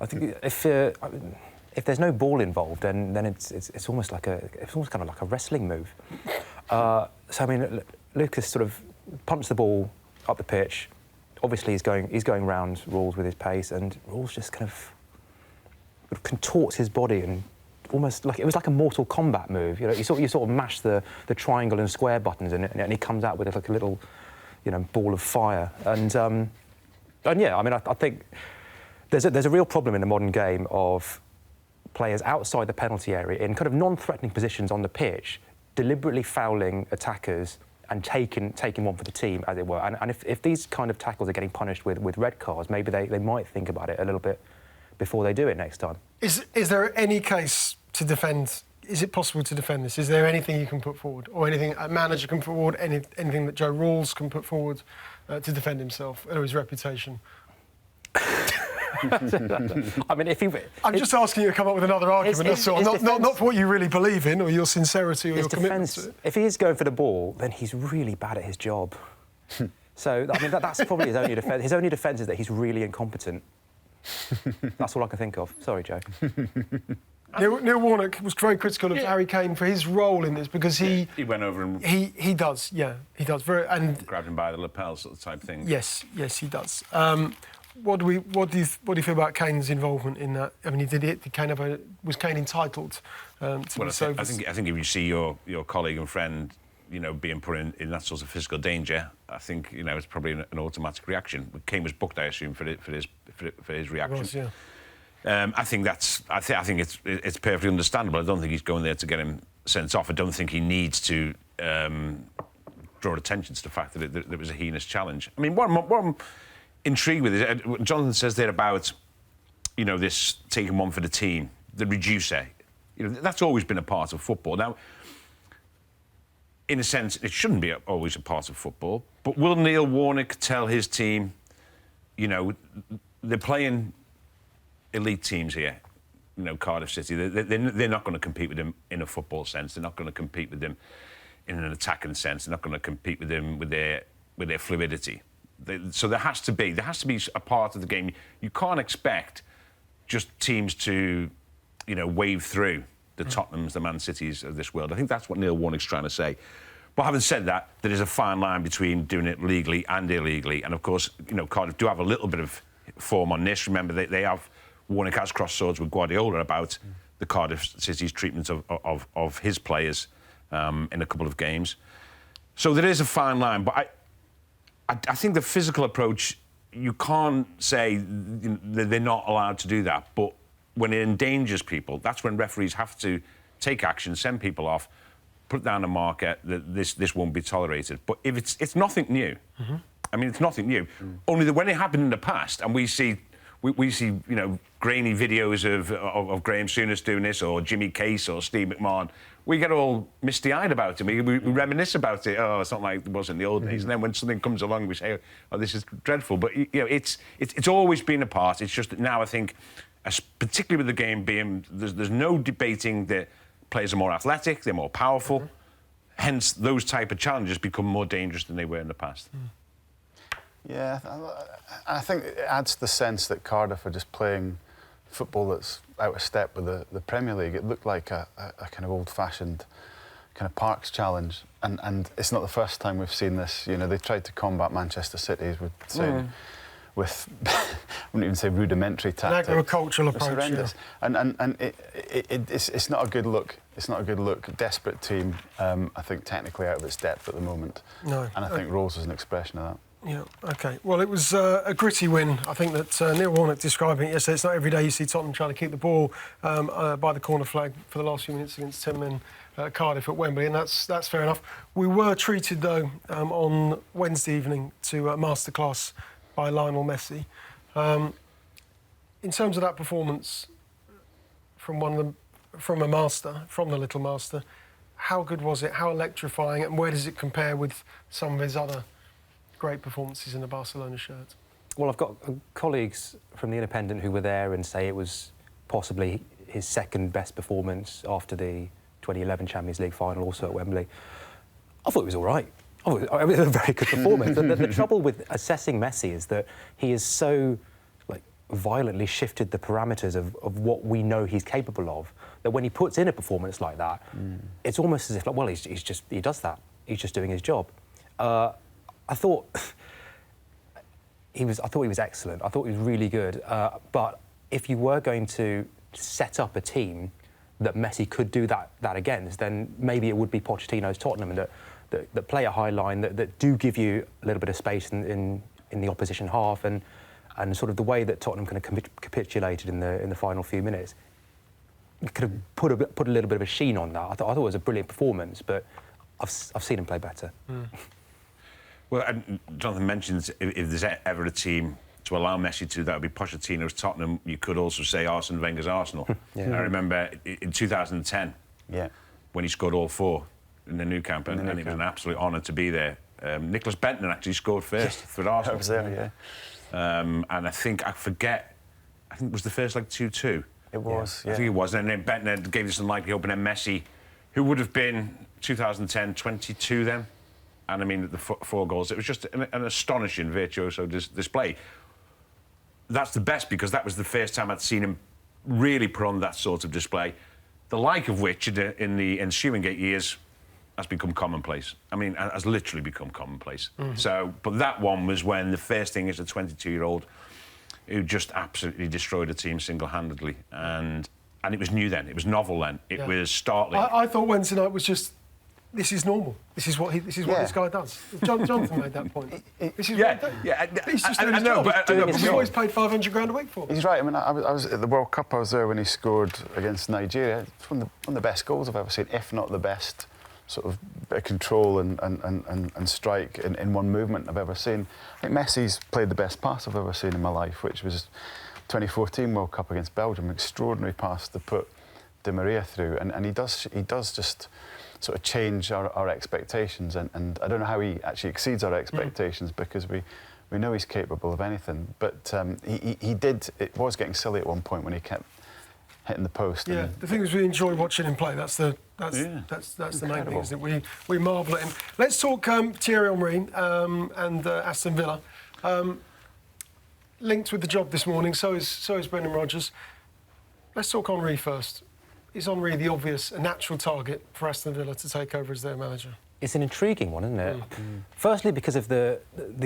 I think if there's no ball involved, then it's almost kind of like a wrestling move. So I mean, Lucas sort of punched the ball up the pitch. Obviously, he's going round Rawls with his pace, and Rawls just kind of contorts his body, and almost like it was like a Mortal Kombat move. You know, you sort of mash the triangle and square buttons in it, and he comes out with like a little, you know, ball of fire. And yeah, I mean, I think there's a real problem in the modern game of players outside the penalty area in kind of non-threatening positions on the pitch, deliberately fouling attackers and taking one for the team, as it were. And if these kind of tackles are getting punished with red cards, maybe they might think about it a little bit before they do it next time. Is there any case to defend? Is it possible to defend this? Is there anything you can put forward, or anything a manager can put forward, anything that Joe Rawls can put forward to defend himself or his reputation? I mean, I'm just asking you to come up with another argument. That's all. Not for what you really believe in, or your sincerity, or your commitment to it. If he is going for the ball, then he's really bad at his job. So, I mean, that's probably his only defence. His only defence is that he's really incompetent. That's all I can think of. Sorry, Joe. Neil Warnock was very critical of Harry Kane for his role in this because he went over and he does and grabbed him by the lapels, sort of type thing. Yes, he does. What do you feel about Kane's involvement in that? I mean, was Kane entitled to this? I think if you see your colleague and friend, being put in that sort of physical danger, I think it's probably an automatic reaction. Kane was booked, I assume, for his reaction. Was, yeah. I think it's perfectly understandable. I don't think he's going there to get him sent off. I don't think he needs to draw attention to the fact that it was a heinous challenge. I mean, what I'm intrigued with is what Jonathan says there about this taking one for the team, the reducer. That's always been a part of football. Now, in a sense, it shouldn't be always a part of football. But will Neil Warnock tell his team, they're playing elite teams here, Cardiff City. They're not going to compete with them in a football sense. They're not going to compete with them in an attacking sense. They're not going to compete with them with their fluidity. So there has to be a part of the game. You can't expect just teams to, wave through the Tottenhams, the Man Cities of this world. I think that's what Neil Warnock's trying to say. But having said that, there is a fine line between doing it legally and illegally. And of course, Cardiff do have a little bit of form on this. Remember, they have. Warnock has crossed swords with Guardiola about the Cardiff City's treatment of his players in a couple of games. So there is a fine line, but I think the physical approach, you can't say they're not allowed to do that, but when it endangers people, that's when referees have to take action, send people off, put down a marker that this won't be tolerated. But if it's nothing new. Mm-hmm. I mean, it's nothing new. Only that when it happened in the past, and we see, grainy videos of Graham Souness doing this, or Jimmy Case or Steve McMahon, we get all misty-eyed about it. We reminisce about it. Oh, it's not like it was in the old days. And then when something comes along, we say, oh, this is dreadful. But, it's always been a part. It's just that now I think, particularly with the game being, there's no debating that players are more athletic, they're more powerful. Mm-hmm. Hence, those type of challenges become more dangerous than they were in the past. Mm. Yeah, I think it adds to the sense that Cardiff are just playing football that's out of step with the Premier League. It looked like a kind of old-fashioned kind of Parks challenge, and it's not the first time we've seen this. They tried to combat Manchester City with I wouldn't even say rudimentary tactics. Like a cultural approach. Horrendous. Yeah. And it's not a good look. It's not a good look. Desperate team, I think, technically out of its depth at the moment. No. And I think Rolls was an expression of that. Yeah, OK. Well, it was a gritty win. I think that Neil Warnock describing it yesterday. It's not every day you see Tottenham trying to keep the ball by the corner flag for the last few minutes against 10 men Cardiff at Wembley, and that's fair enough. We were treated, though, on Wednesday evening to a masterclass by Lionel Messi. In terms of that performance from the little master, how good was it? How electrifying? And where does it compare with some of his other great performances in the Barcelona shirt? Well, I've got colleagues from The Independent who were there and say it was possibly his second best performance after the 2011 Champions League final, also at Wembley. I thought it was all right. It was a very good performance. The trouble with assessing Messi is that he is so violently shifted the parameters of what we know he's capable of, that when he puts in a performance like that, it's almost as if, he does that. He's just doing his job. I thought he was excellent. I thought he was really good. But if you were going to set up a team that Messi could do that against, then maybe it would be Pochettino's Tottenham, and that play a high line, that do give you a little bit of space in the opposition half, and sort of the way that Tottenham kind of capitulated in the final few minutes. You could have put a little bit of a sheen on that. I thought it was a brilliant performance, but I've seen him play better. Mm. Well, Jonathan mentions if there's ever a team to allow Messi to, that would be Pochettino's Tottenham. You could also say Arsene Wenger's Arsenal. Yeah. I remember in 2010, when he scored all four in the Nou Camp, and it was an absolute honour to be there. Nicholas Bentner actually scored first for Arsenal. I was there, and I think it was the first 2-2. It was, I think it was. And then Bentner gave us some likely hope, and then Messi, who would have been 2010, 22 then. And I mean, the four goals. It was just an astonishing virtuoso display. That's the best, because that was the first time I'd seen him really put on that sort of display, the like of which in the ensuing 8 years has become commonplace. I mean, has literally become commonplace. So, but that one was when the first thing is a 22-year-old who just absolutely destroyed a team single-handedly. And it was new then. It was novel then. It was startling. I thought Wednesday night was just, this is normal. This is what this guy does. Jonathan made that point. This is what he does. He's just doing his job. But he's always paid 500 grand a week for. He's right. I mean, I was at the World Cup. I was there when he scored against Nigeria. It's one of the best goals I've ever seen, if not the best sort of bit of control and strike in one movement I've ever seen. I think Messi's played the best pass I've ever seen in my life, which was 2014 World Cup against Belgium. Extraordinary pass to put Di Maria through, and he does just sort of change our expectations, and I don't know how he actually exceeds our expectations, because we know he's capable of anything. But he did. It was getting silly at one point when he kept hitting the post. Yeah, the thing is, we enjoy watching him play. That's the main thing, isn't it? We marvel at him. Let's talk Thierry Henry and Aston Villa. Linked with the job this morning, so is Brendan Rodgers. Let's talk Henry first. Is Henry the obvious, a natural target for Aston Villa to take over as their manager? It's an intriguing one, isn't it? Firstly, because of the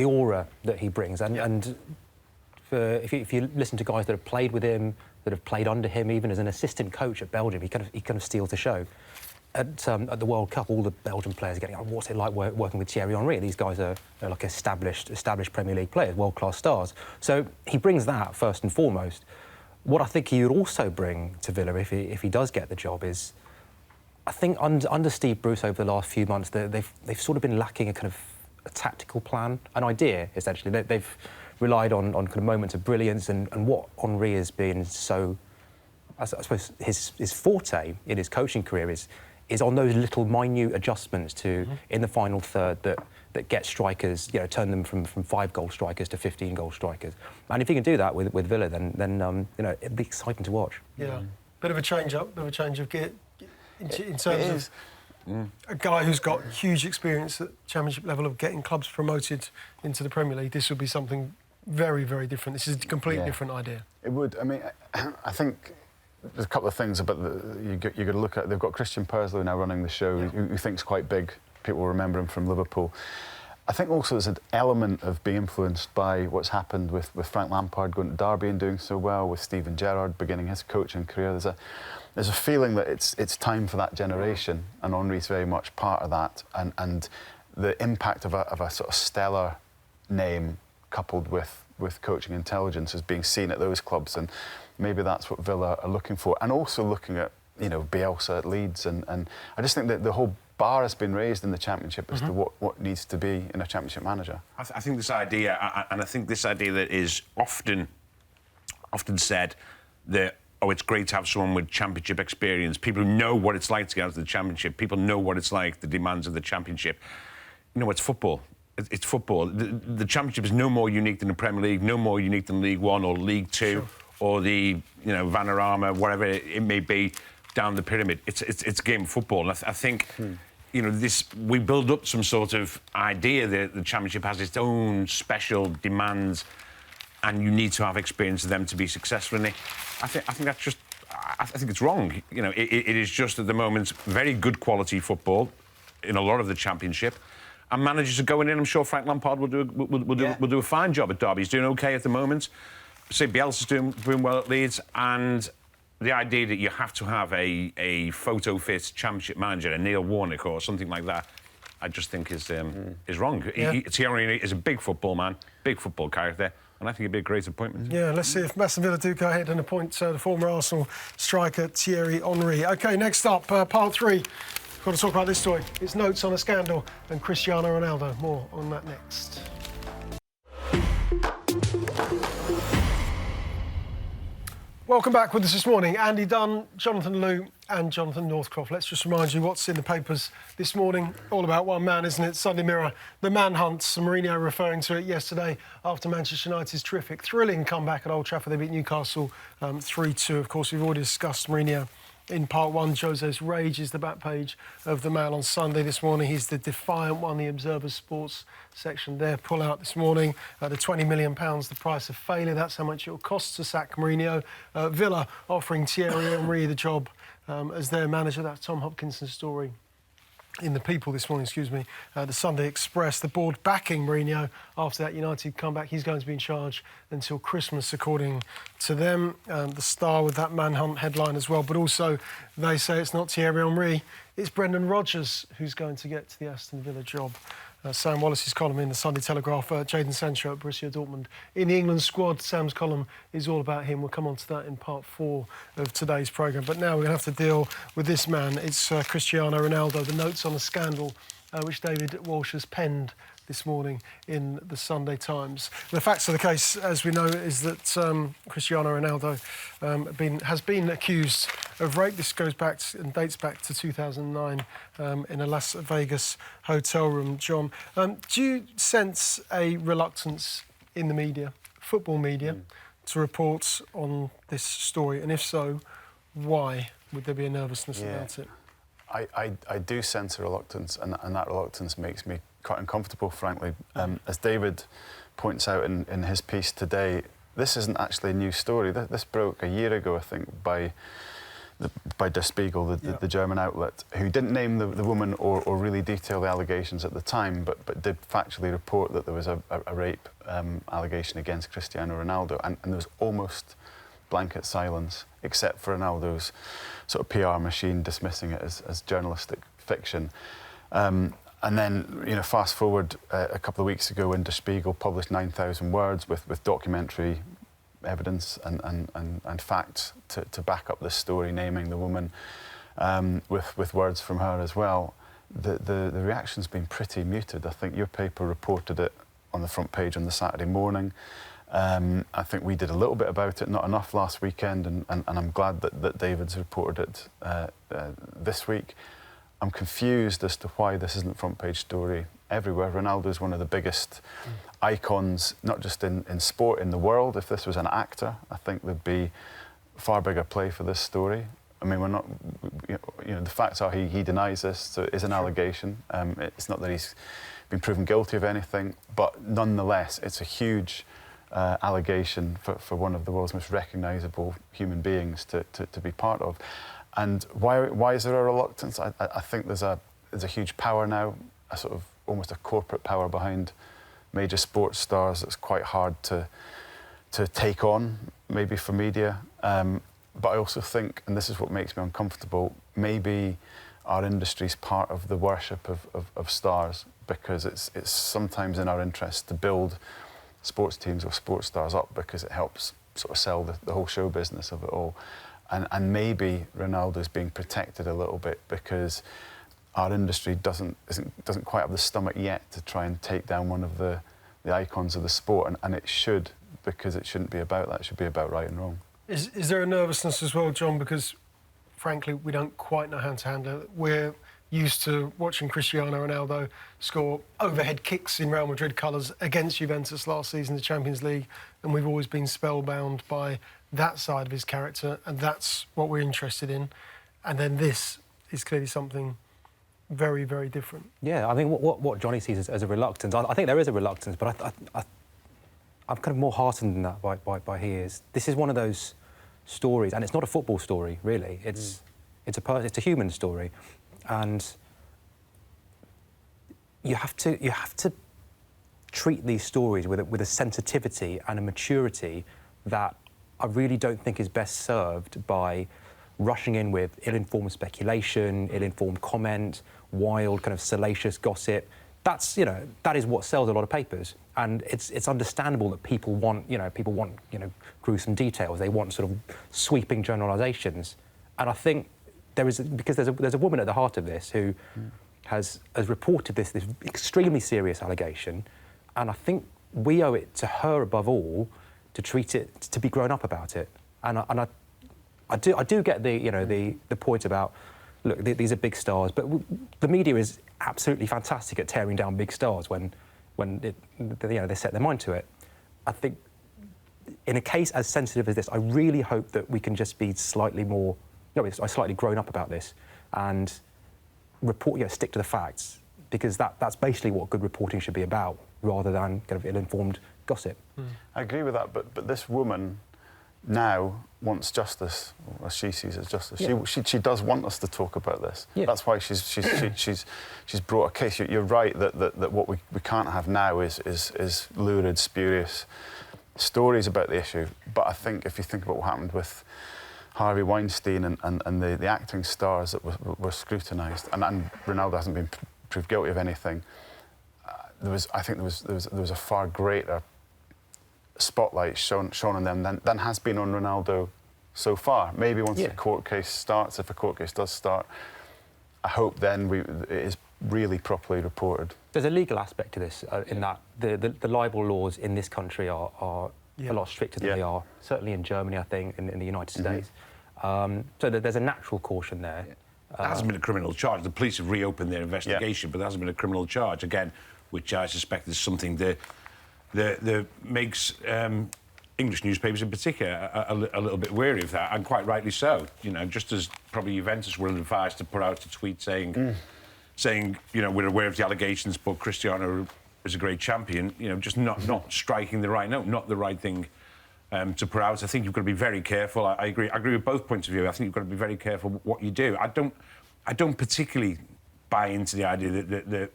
aura that he brings, and if you listen to guys that have played with him, that have played under him, even as an assistant coach at Belgium, he kind of steals the show. At the World Cup, all the Belgian players are getting, oh, what's it like working with Thierry Henry? These guys are like established Premier League players, world-class stars. So he brings that first and foremost. What I think he would also bring to Villa, if he does get the job, is I think under Steve Bruce over the last few months, they've sort of been lacking a kind of a tactical plan, an idea, essentially. They've relied on kind of moments of brilliance, and what Henry has been so, I suppose, his forte in his coaching career is on those little minute adjustments to in the final third that get strikers, turn them from 5-goal strikers to 15-goal strikers. And if he can do that with Villa, then it'd be exciting to watch. Yeah, bit of a change up, bit of a change of gear in terms of a guy who's got huge experience at Championship level of getting clubs promoted into the Premier League. This would be something very, very different. This is a completely different idea. It would. I mean, I think there's a couple of things about you've got to look at. They've got Christian Purslow now running the show, who thinks quite big. People remember him from Liverpool. I think also there's an element of being influenced by what's happened with Frank Lampard going to Derby and doing so well, with Steven Gerrard beginning his coaching career. There's a feeling that it's time for that generation, and Henry's very much part of that. And the impact of a sort of stellar name coupled with coaching intelligence is being seen at those clubs, and maybe that's what Villa are looking for. And also looking at Bielsa at Leeds, and I just think that the whole bar has been raised in the Championship as to what needs to be in a Championship manager. I think this idea, that is often said that, it's great to have someone with Championship experience, people who know what it's like to get out of the Championship, people know what it's like, the demands of the Championship. It's football. It's football. The Championship is no more unique than the Premier League, no more unique than League One or League Two, or the Vanarama, whatever it may be down the pyramid. It's a game of football, and I think we build up some sort of idea that the Championship has its own special demands, and you need to have experience of them to be successful in it. I think that's just. I think it's wrong. It is just at the moment very good quality football in a lot of the Championship. And managers are going in. I'm sure Frank Lampard will do a fine job at Derby. He's doing OK at the moment. Say Bielsa's doing well at Leeds, and the idea that you have to have a photo fit Championship manager, a Neil Warnock or something like that, I just think is wrong. Thierry is a big football man, big football character, and I think it'd be a great appointment. Yeah, let's see if Aston Villa do go ahead and appoint the former Arsenal striker Thierry Henry. OK, next up, part 3. Got to talk about this story. It's notes on a scandal and Cristiano Ronaldo. More on that next. Welcome back with us this morning. Andy Dunn, Jonathan Liew and Jonathan Northcroft. Let's just remind you what's in the papers this morning. All about one man, isn't it? Sunday Mirror, the manhunt. Mourinho referring to it yesterday after Manchester United's terrific, thrilling comeback at Old Trafford. They beat Newcastle 3-2. Of course, we've already discussed Mourinho in part one. Jose's rage is the back page of the Mail on Sunday this morning. He's the defiant one, the Observer's sports section there. Pull out this morning. The £20 million, the price of failure. That's how much it'll cost to sack Mourinho. Villa offering Thierry Henry the job as their manager. That's Tom Hopkinson's story in the People this morning, the Sunday Express. The board backing Mourinho after that United comeback. He's going to be in charge until Christmas, according to them. The Star with that manhunt headline as well. But also, they say it's not Thierry Henry, it's Brendan Rodgers who's going to get to the Aston Villa job. Sam Wallace's column in the Sunday Telegraph, Jadon Sancho at Borussia Dortmund. In the England squad, Sam's column is all about him. We'll come on to that in part 4 of today's programme. But now we're going to have to deal with this man. It's Cristiano Ronaldo, the notes on the scandal which David Walsh has penned this morning in the Sunday Times. The facts of the case, as we know, is that Cristiano Ronaldo has been accused of rape. This goes back and dates back to 2009 in a Las Vegas hotel room. John, do you sense a reluctance in the media, football media, to report on this story? And if so, why would there be a nervousness about it? I do sense a reluctance, and that reluctance makes me quite uncomfortable, frankly. As David points out in his piece today, this isn't actually a new story. This broke a year ago, I think, by Der Spiegel, the German outlet, who didn't name the woman or really detail the allegations at the time, but did factually report that there was a rape allegation against Cristiano Ronaldo, and there was almost blanket silence, except for Ronaldo's sort of PR machine dismissing it as journalistic fiction. And then, fast forward a couple of weeks ago when Der Spiegel published 9,000 words with documentary evidence and facts to back up this story, naming the woman with words from her as well. The reaction's been pretty muted. I think your paper reported it on the front page on the Saturday morning. I think we did a little bit about it, not enough last weekend, and I'm glad that David's reported it this week. I'm confused as to why this isn't front page story everywhere. Ronaldo's one of the biggest icons, not just in sport, in the world. If this was an actor, I think there'd be far bigger play for this story. I mean, we're not, the facts are he denies this, so it is an allegation. It's not that he's been proven guilty of anything, but nonetheless, it's a huge allegation for one of the world's most recognisable human beings to be part of. And why is there a reluctance? I think there's a huge power now, a sort of almost a corporate power behind major sports stars that's quite hard to take on, maybe for media. But I also think, and this is what makes me uncomfortable, maybe our industry's part of the worship of stars, because it's sometimes in our interest to build sports teams or sports stars up because it helps sort of sell the whole show business of it all. And maybe Ronaldo's being protected a little bit because our industry doesn't quite have the stomach yet to try and take down one of the icons of the sport, and it should, because it shouldn't be about that. It should be about right and wrong. Is there a nervousness as well, John? Because frankly, we don't quite know how to handle it. We're used to watching Cristiano Ronaldo score overhead kicks in Real Madrid colours against Juventus last season, the Champions League, and we've always been spellbound by that side of his character, and that's what we're interested in. And then this is clearly something very, very different. Yeah, I mean, what Johnny sees as a reluctance, I think there is a reluctance, but I'm kind of more heartened than that by he is. This is one of those stories, and it's not a football story, really. It's a human story, and you have to treat these stories with a sensitivity and a maturity that I really don't think is best served by rushing in with ill-informed speculation, ill-informed comment, wild kind of salacious gossip. That is what sells a lot of papers, and it's understandable that people want gruesome details. They want sort of sweeping generalisations, and I think there's a woman at the heart of this who has reported this extremely serious allegation, and I think we owe it to her above all to treat it, to be grown up about it. And I do get the point about, look, these are big stars, but the media is absolutely fantastic at tearing down big stars when they set their mind to it. I think in a case as sensitive as this, I really hope that we can just be slightly more I slightly grown up about this, and stick to the facts, because that's basically what good reporting should be about, rather than kind of ill-informed gossip. I agree with that, but this woman now wants justice, or as she sees it as justice. Yeah. She does want us to talk about this. Yeah. That's why she's brought a case. You're right that what we can't have now is lurid, spurious stories about the issue. But I think if you think about what happened with Harvey Weinstein and the acting stars that were scrutinised, and Ronaldo hasn't been proved guilty of anything, there was a far greater spotlight shone on them than has been on Ronaldo so far. Maybe once the court case starts, if a court case does start, I hope then it is really properly reported. There's a legal aspect to this, in that the libel laws in this country are a lot stricter than they are, certainly in Germany, I think, in the United States. So there's a natural caution there. There hasn't been a criminal charge. The police have reopened their investigation, but there hasn't been a criminal charge, again, which I suspect is something that makes English newspapers in particular a little bit wary of that, and quite rightly so. You know, just as probably Juventus were advised to put out a tweet saying, you know, we're aware of the allegations, but Cristiano is a great champion. You know, just not striking the right note, not the right thing to put out. I think you've got to be very careful. I agree with both points of view. I think you've got to be very careful what you do. I don't particularly buy into the idea that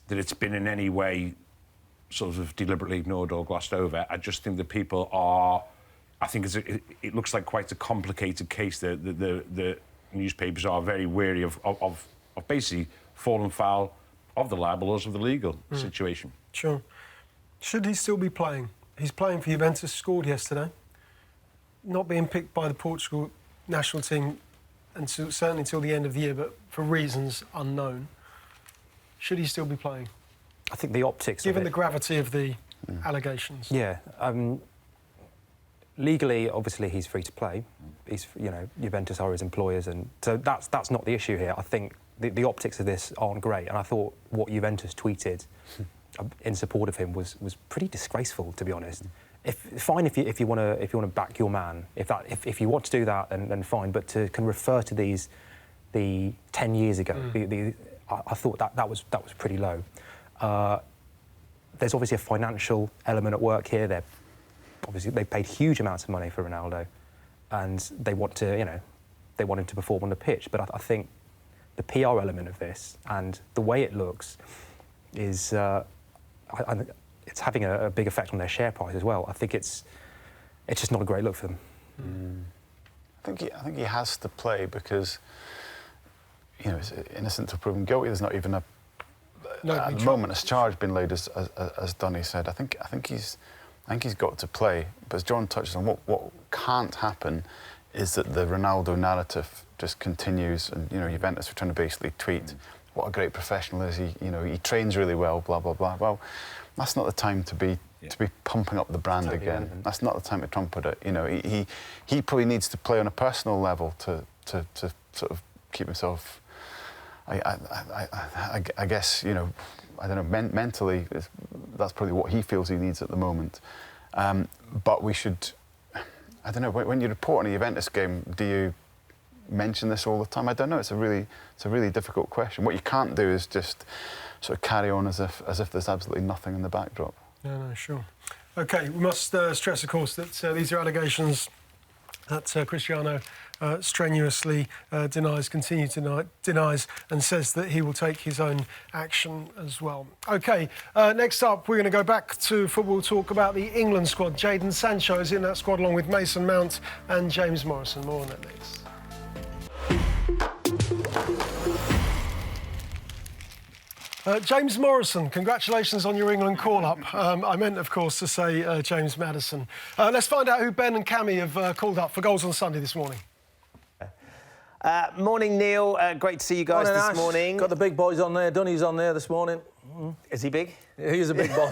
it's been in any way sort of deliberately ignored or glossed over. I just think that people are... I think it looks like quite a complicated case. The newspapers are very wary of basically falling foul of the libel laws of the legal situation. Sure. Should he still be playing? He's playing for Juventus, scored yesterday. Not being picked by the Portugal national team certainly until the end of the year, but for reasons unknown. Should he still be playing? I think the optics given of it, the gravity of the allegations. Yeah. Legally, obviously, he's free to play. He's, you know, Juventus are his employers, and so that's not the issue here. I think the optics of this aren't great, and I thought what Juventus tweeted in support of him was pretty disgraceful, to be honest. Fine if you want to back your man, if you want to do that, then fine. But can refer to the 10 years ago, I thought that was pretty low. There's obviously a financial element at work here. They paid huge amounts of money for Ronaldo, and they want him to perform on the pitch. But I think the PR element of this and the way it looks is it's having a big effect on their share price as well. I think it's just not a great look for them. I think he has to play because, you know, it's innocent until proven guilty. There's not even at the moment a charge been laid, as Dunny said. I think he's got to play. But as John touches on, what can't happen is that the Ronaldo narrative just continues, and, you know, Juventus are trying to basically tweet what a great professional is. He trains really well, blah blah blah. Well, that's not the time to be pumping up the brand again. That's not the time to trumpet it. You know, he probably needs to play on a personal level to sort of keep himself. I guess, you know, I don't know, mentally, that's probably what he feels he needs at the moment. But we should, I don't know, when you report on a Juventus game, do you mention this all the time? I don't know. It's a really difficult question. What you can't do is just sort of carry on as if there's absolutely nothing in the backdrop. No, sure. OK, we must stress, of course, that these are allegations that Cristiano strenuously denies and says that he will take his own action as well. OK, next up, we're going to go back to football talk about the England squad. Jadon Sancho is in that squad along with Mason Mount and James Morrison. More on that next. James Morrison, congratulations on your England call-up. I meant, of course, to say James Maddison. Let's find out who Ben and Cammy have called up for Goals on Sunday this morning. Morning, Neil. Great to see you guys this morning. Got the big boys on there. Dunny's on there this morning. Is he big? He's a big boy.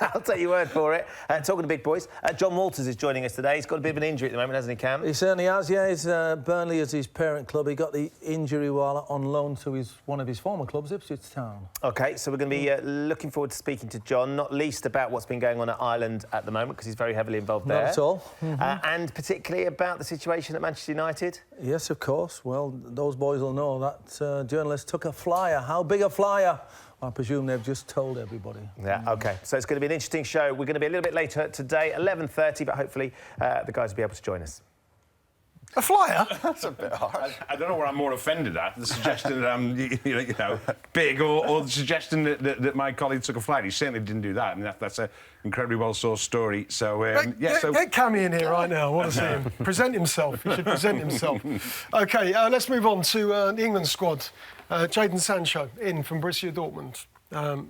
I'll take your word for it. Talking to big boys, John Walters is joining us today. He's got a bit of an injury at the moment, hasn't he, Cam? He certainly has, yeah. He's, Burnley is his parent club. He got the injury while on loan to one of his former clubs, Ipswich Town. OK, so we're going to be looking forward to speaking to John, not least about what's been going on at Ireland at the moment, because he's very heavily involved there. Not at all. And particularly about the situation at Manchester United. Yes, of course. Well, those boys will know that journalist took a flyer. How big a flyer? I presume they've just told everybody. Yeah, OK. So it's going to be an interesting show. We're going to be a little bit later today, 11:30, but hopefully the guys will be able to join us. A flyer? That's a bit harsh. I don't know where I'm more offended at, the suggestion that I'm big or the suggestion that my colleague took a flight. He certainly didn't do that. I mean, that's an incredibly well-sourced story. So, get Cammy in here right now. I want to see him. Present himself. He should present himself. OK, let's move on to the England squad. Jadon Sancho in from Borussia Dortmund.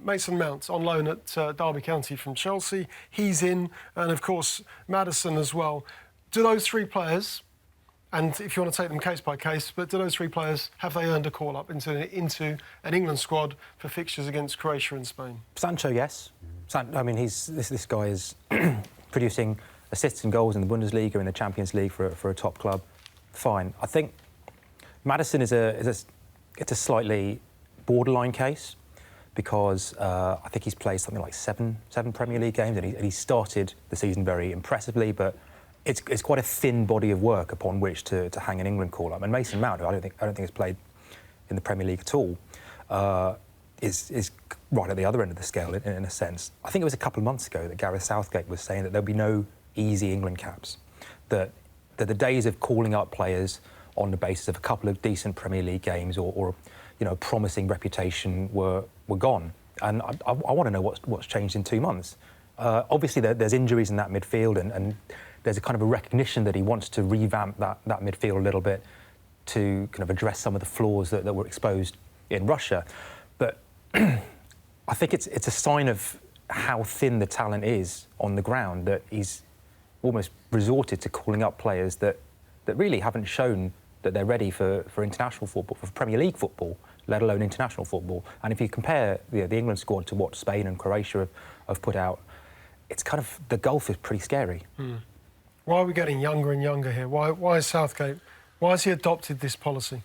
Mason Mount on loan at Derby County from Chelsea. He's in. And, of course, Maddison as well. Do those three players... And if you want to take them case by case, but do those three players, have they earned a call-up into an England squad for fixtures against Croatia and Spain? Sancho, yes. I mean, this guy is producing assists and goals in the Bundesliga, in the Champions League for a top club. Fine. I think Maddison is a slightly borderline case because I think he's played something like seven Premier League games and he started the season very impressively, but it's quite a thin body of work upon which to hang an England call-up. And Mason Mount, who I don't think has played in the Premier League at all, is right at the other end of the scale in a sense. I think it was a couple of months ago that Gareth Southgate was saying that there'll be no easy England caps, that the days of calling up players on the basis of a couple of decent Premier League games or a promising reputation were gone. And I want to know what's changed in 2 months. Obviously, there's injuries in that midfield and there's a kind of a recognition that he wants to revamp that midfield a little bit to kind of address some of the flaws that were exposed in Russia. But I think it's a sign of how thin the talent is on the ground that he's almost resorted to calling up players that really haven't shown that they're ready for international football, for Premier League football, let alone international football. And if you compare the England squad to what Spain and Croatia have put out, it's kind of, the gulf is pretty scary. Why are we getting younger and younger here? Why is Southgate? Why has he adopted this policy?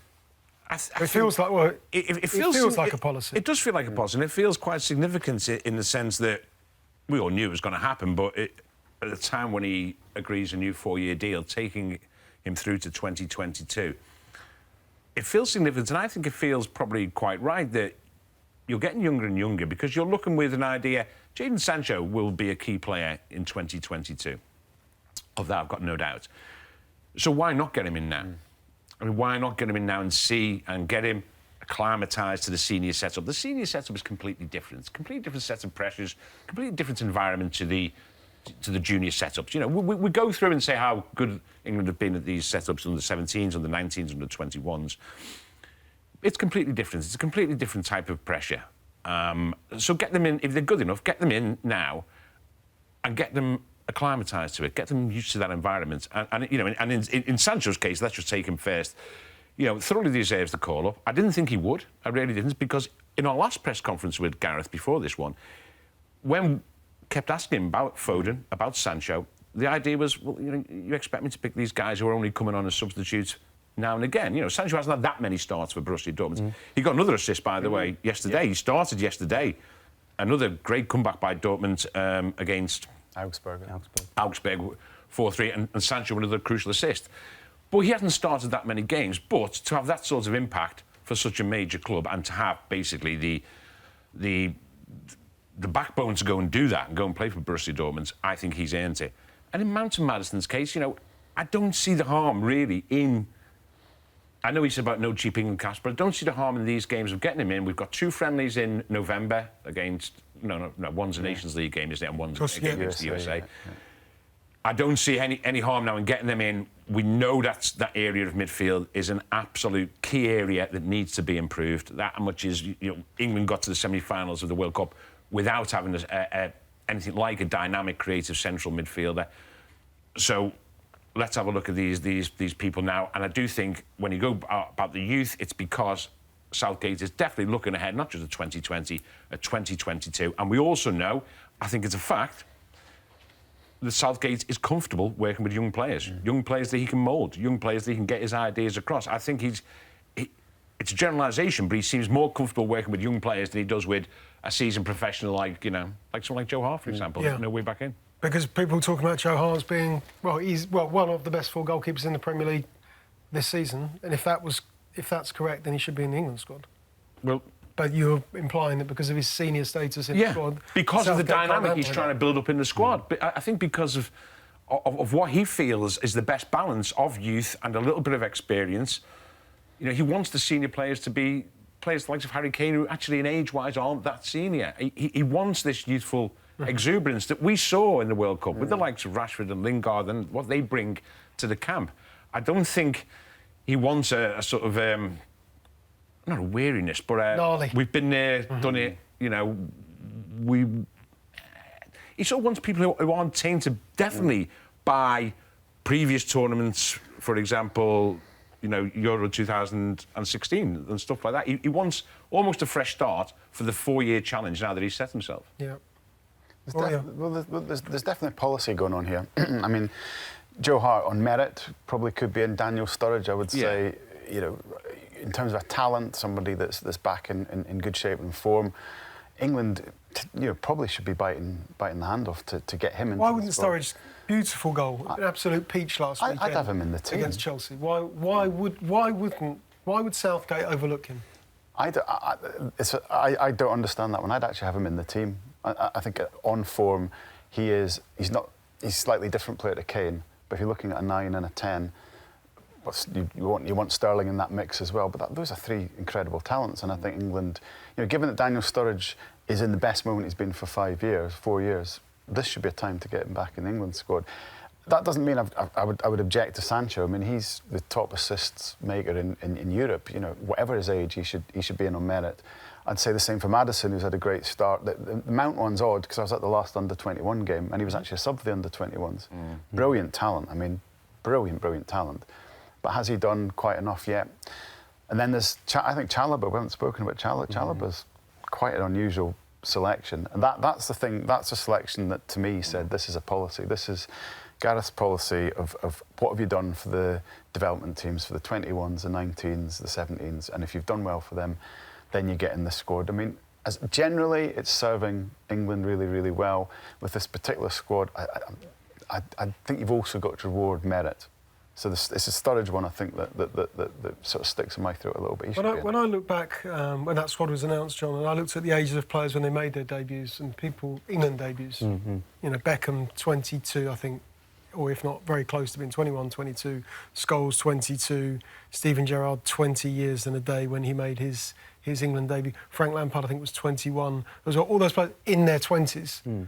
It feels like a policy. It does feel like a policy, and it feels quite significant in the sense that we all knew it was going to happen, but at the time when he agrees a new 4-year deal, taking him through to 2022, it feels significant, and I think it feels probably quite right that you're getting younger and younger because you're looking with an idea. Jadon Sancho will be a key player in 2022. Of that, I've got no doubt. So why not get him in now? I mean, why not get him in now and see and get him acclimatised to the senior setup? The senior setup is completely different. It's a completely different set of pressures, completely different environment to the junior setups. You know, we go through and say how good England have been at these setups under 17s, under 19s, under 21s. It's completely different. It's a completely different type of pressure. So get them in, if they're good enough, get them in now and get them acclimatised to it, get them used to that environment. And in Sancho's case, let's just take him first. You know, thoroughly deserves the call-up. I didn't think he would. I really didn't, because in our last press conference with Gareth before this one, when kept asking him about Foden, about Sancho, the idea was, well, you expect me to pick these guys who are only coming on as substitutes now and again. You know, Sancho hasn't had that many starts for Borussia Dortmund. He got another assist, by the way, yesterday. Yeah. He started yesterday. Another great comeback by Dortmund against Augsburg, 4-3, and Sancho another crucial assist. But he hasn't started that many games. But to have that sort of impact for such a major club and to have basically the backbone to go and do that and go and play for Borussia Dortmund, I think he's earned it. And in Mount and Maddison's case, I don't see the harm really in. I know he said about no cheap England caps, but I don't see the harm in these games of getting him in. We've got 2 friendlies in November against. No, one's a Nations League game, isn't it? And one's against the USA. Yeah. I don't see any harm now in getting them in. We know that area of midfield is an absolute key area that needs to be improved. That much is, England got to the semi-finals of the World Cup without having anything like a dynamic, creative central midfielder. So let's have a look at these people now. And I do think when you go about the youth, it's because Southgate is definitely looking ahead, not just at 2020, at 2022. And we also know, I think it's a fact, that Southgate is comfortable working with young players, young players that he can mould, young players that he can get his ideas across. I think it's a generalisation, but he seems more comfortable working with young players than he does with a seasoned professional like someone like Joe Hart, for example, Yeah. no way back in. Because people talking about Joe Hart as being, he's one of the best 4 goalkeepers in the Premier League this season. And if that's correct, then he should be in the England squad. Well, But you're implying that because of his senior status in the squad... because of the Southgate can't dynamic he's handle trying to build up in the squad. But I think because of what he feels is the best balance of youth and a little bit of experience, you know, he wants the senior players to be players like Harry Kane, who actually in age-wise aren't that senior. He wants this youthful exuberance that we saw in the World Cup with the likes of Rashford and Lingard and what they bring to the camp. I don't think he wants a sort of... not a weariness, but we've been there, done it, you know, he sort of wants people who aren't tainted definitely by previous tournaments, for example, you know, Euro 2016 and stuff like that. He wants almost a fresh start for the 4-year challenge now that he's set himself. Yeah. There's definitely policy going on here. I mean, Joe Hart on merit probably could be in. Daniel Sturridge, I would say, you know, in terms of a talent, somebody that's back in good shape and form. England, you know, probably should be biting the hand off to get him into Why the wouldn't squad. Sturridge, beautiful goal, an absolute peach last weekend. I'd have him in the team against Chelsea. Why would Southgate overlook him? I don't understand that one. I'd actually have him in the team. I think on form, he's slightly different player to Kane. But if you're looking at a 9 and a 10, you want Sterling in that mix as well. But those are 3 incredible talents, and I think England, you know, given that Daniel Sturridge is in the best moment he's been for 4 years, this should be a time to get him back in the England squad. That doesn't mean I would object to Sancho. I mean, he's the top assists maker in Europe. You know, whatever his age, he should be in on merit. I'd say the same for Maddison, who's had a great start. The Mount one's odd because I was at the last under-21 game and he was actually a sub for the under-21s. Brilliant talent. I mean, brilliant talent. But has he done quite enough yet? And then there's, I think, Chalobah. We haven't spoken about Chalobah. Chalobah's quite an unusual selection. And that's the thing, that's a selection that, to me, said this is a policy. This is Gareth's policy of what have you done for the development teams, for the 21s, the 19s, the 17s, and if you've done well for them, then you get in the squad. I mean, generally, it's serving England really, really well. With this particular squad, I think you've also got to reward merit. So it's a Sturridge one, I think, that sort of sticks in my throat a little bit. When I look back, when that squad was announced, John, and I looked at the ages of players when they made their debuts, and England debuts, you know, Beckham, 22, I think, or if not very close to being 21, 22, Scholes, 22, Steven Gerrard, 20 years and a day when he made his England debut. Frank Lampard, I think, was 21. Those were all those players in their 20s.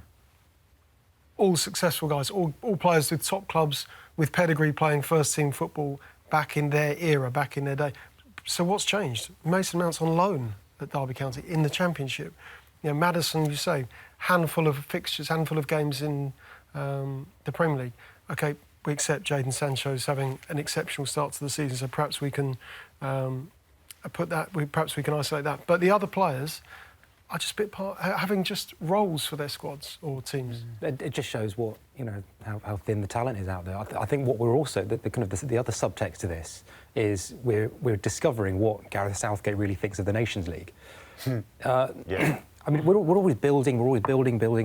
All successful guys, all players with top clubs, with pedigree, playing first-team football back in their era, back in their day. So what's changed? Mason Mount's on loan at Derby County in the Championship. You know, Maddison, you say, handful of fixtures, handful of games in the Premier League. OK, we accept Jadon Sancho's having an exceptional start to the season, so perhaps we can perhaps we can isolate that. But the other players are just having just roles for their squads or teams. It just shows what, you know, how thin the talent is out there. I think what we're also the other subtext to this is we're discovering what Gareth Southgate really thinks of the Nations League. I mean, we're always building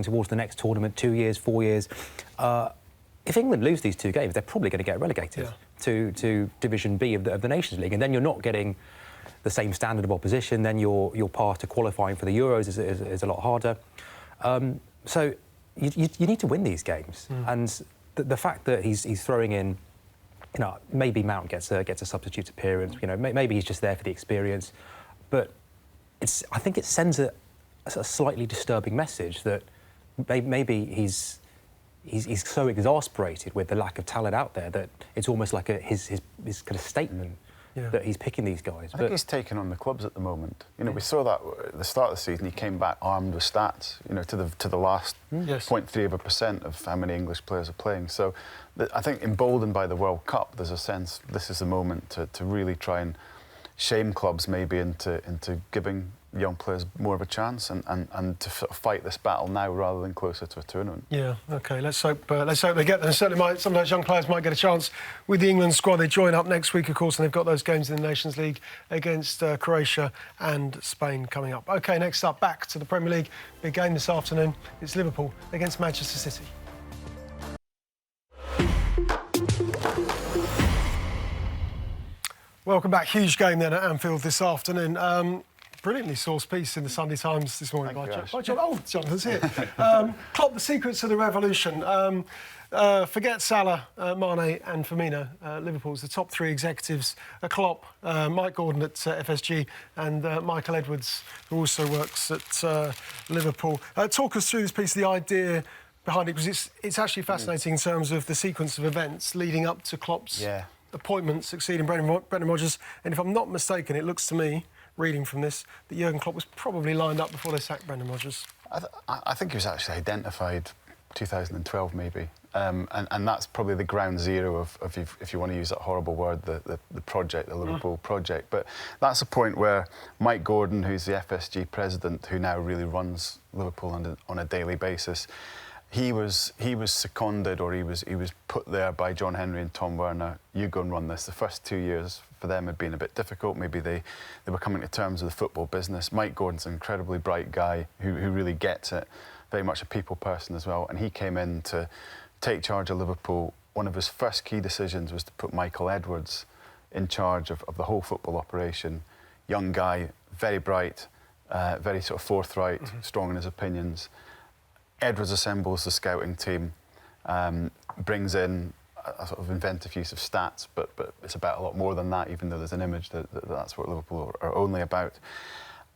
towards the next tournament, 2 years, 4 years. If England lose these 2 games, they're probably going to get relegated to Division B of the Nations League, and then you're not getting the same standard of opposition. Then your path to qualifying for the Euros is a lot harder. So you need to win these games, and the fact that he's throwing in, you know, maybe Mount gets a substitute appearance. You know, maybe he's just there for the experience, but I think it sends a slightly disturbing message that maybe he's so exasperated with the lack of talent out there that it's almost like his kind of statement that he's picking these guys. I think he's taking on the clubs at the moment. You know, we saw that at the start of the season. He came back armed with stats. You know, to the last 0.3% of how many English players are playing. So, I think emboldened by the World Cup, there's a sense this is the moment to really try and shame clubs maybe into giving young players more of a chance and to sort of fight this battle now rather than closer to a tournament. Yeah, OK, let's hope they get there. Certainly some of those young players might get a chance with the England squad. They join up next week, of course, and they've got those games in the Nations League against Croatia and Spain coming up. OK, next up, back to the Premier League. Big game this afternoon. It's Liverpool against Manchester City. Welcome back. Huge game then at Anfield this afternoon. Brilliantly sourced piece in the Sunday Times this morning by John. Oh, Jonathan's here. Klopp, the secrets of the revolution. Forget Salah, Mane and Firmino. Liverpool's the top three executives. Klopp, Mike Gordon at FSG and Michael Edwards, who also works at Liverpool. Talk us through this piece, the idea behind it, because it's actually fascinating in terms of the sequence of events leading up to Klopp's appointment, succeeding Brendan Rodgers. And if I'm not mistaken, it looks to me, reading from this, that Jurgen Klopp was probably lined up before they sacked Brendan Rodgers. I think he was actually identified 2012 maybe, and that's probably the ground zero of if you want to use that horrible word, the project, the Liverpool project. But that's a point where Mike Gordon, who's the FSG president, who now really runs Liverpool on a daily basis, he was seconded, or he was put there by John Henry and Tom Werner. You go and run this. The first 2 years for them had been a bit difficult. Maybe they were coming to terms with the football business. Mike Gordon's an incredibly bright guy who really gets it, very much a people person as well. And he came in to take charge of Liverpool. One of his first key decisions was to put Michael Edwards in charge of the whole football operation. Young guy, very bright, very sort of forthright, strong in his opinions. Edwards assembles the scouting team, brings in a sort of inventive use of stats, but it's about a lot more than that, even though there's an image that's what Liverpool are only about.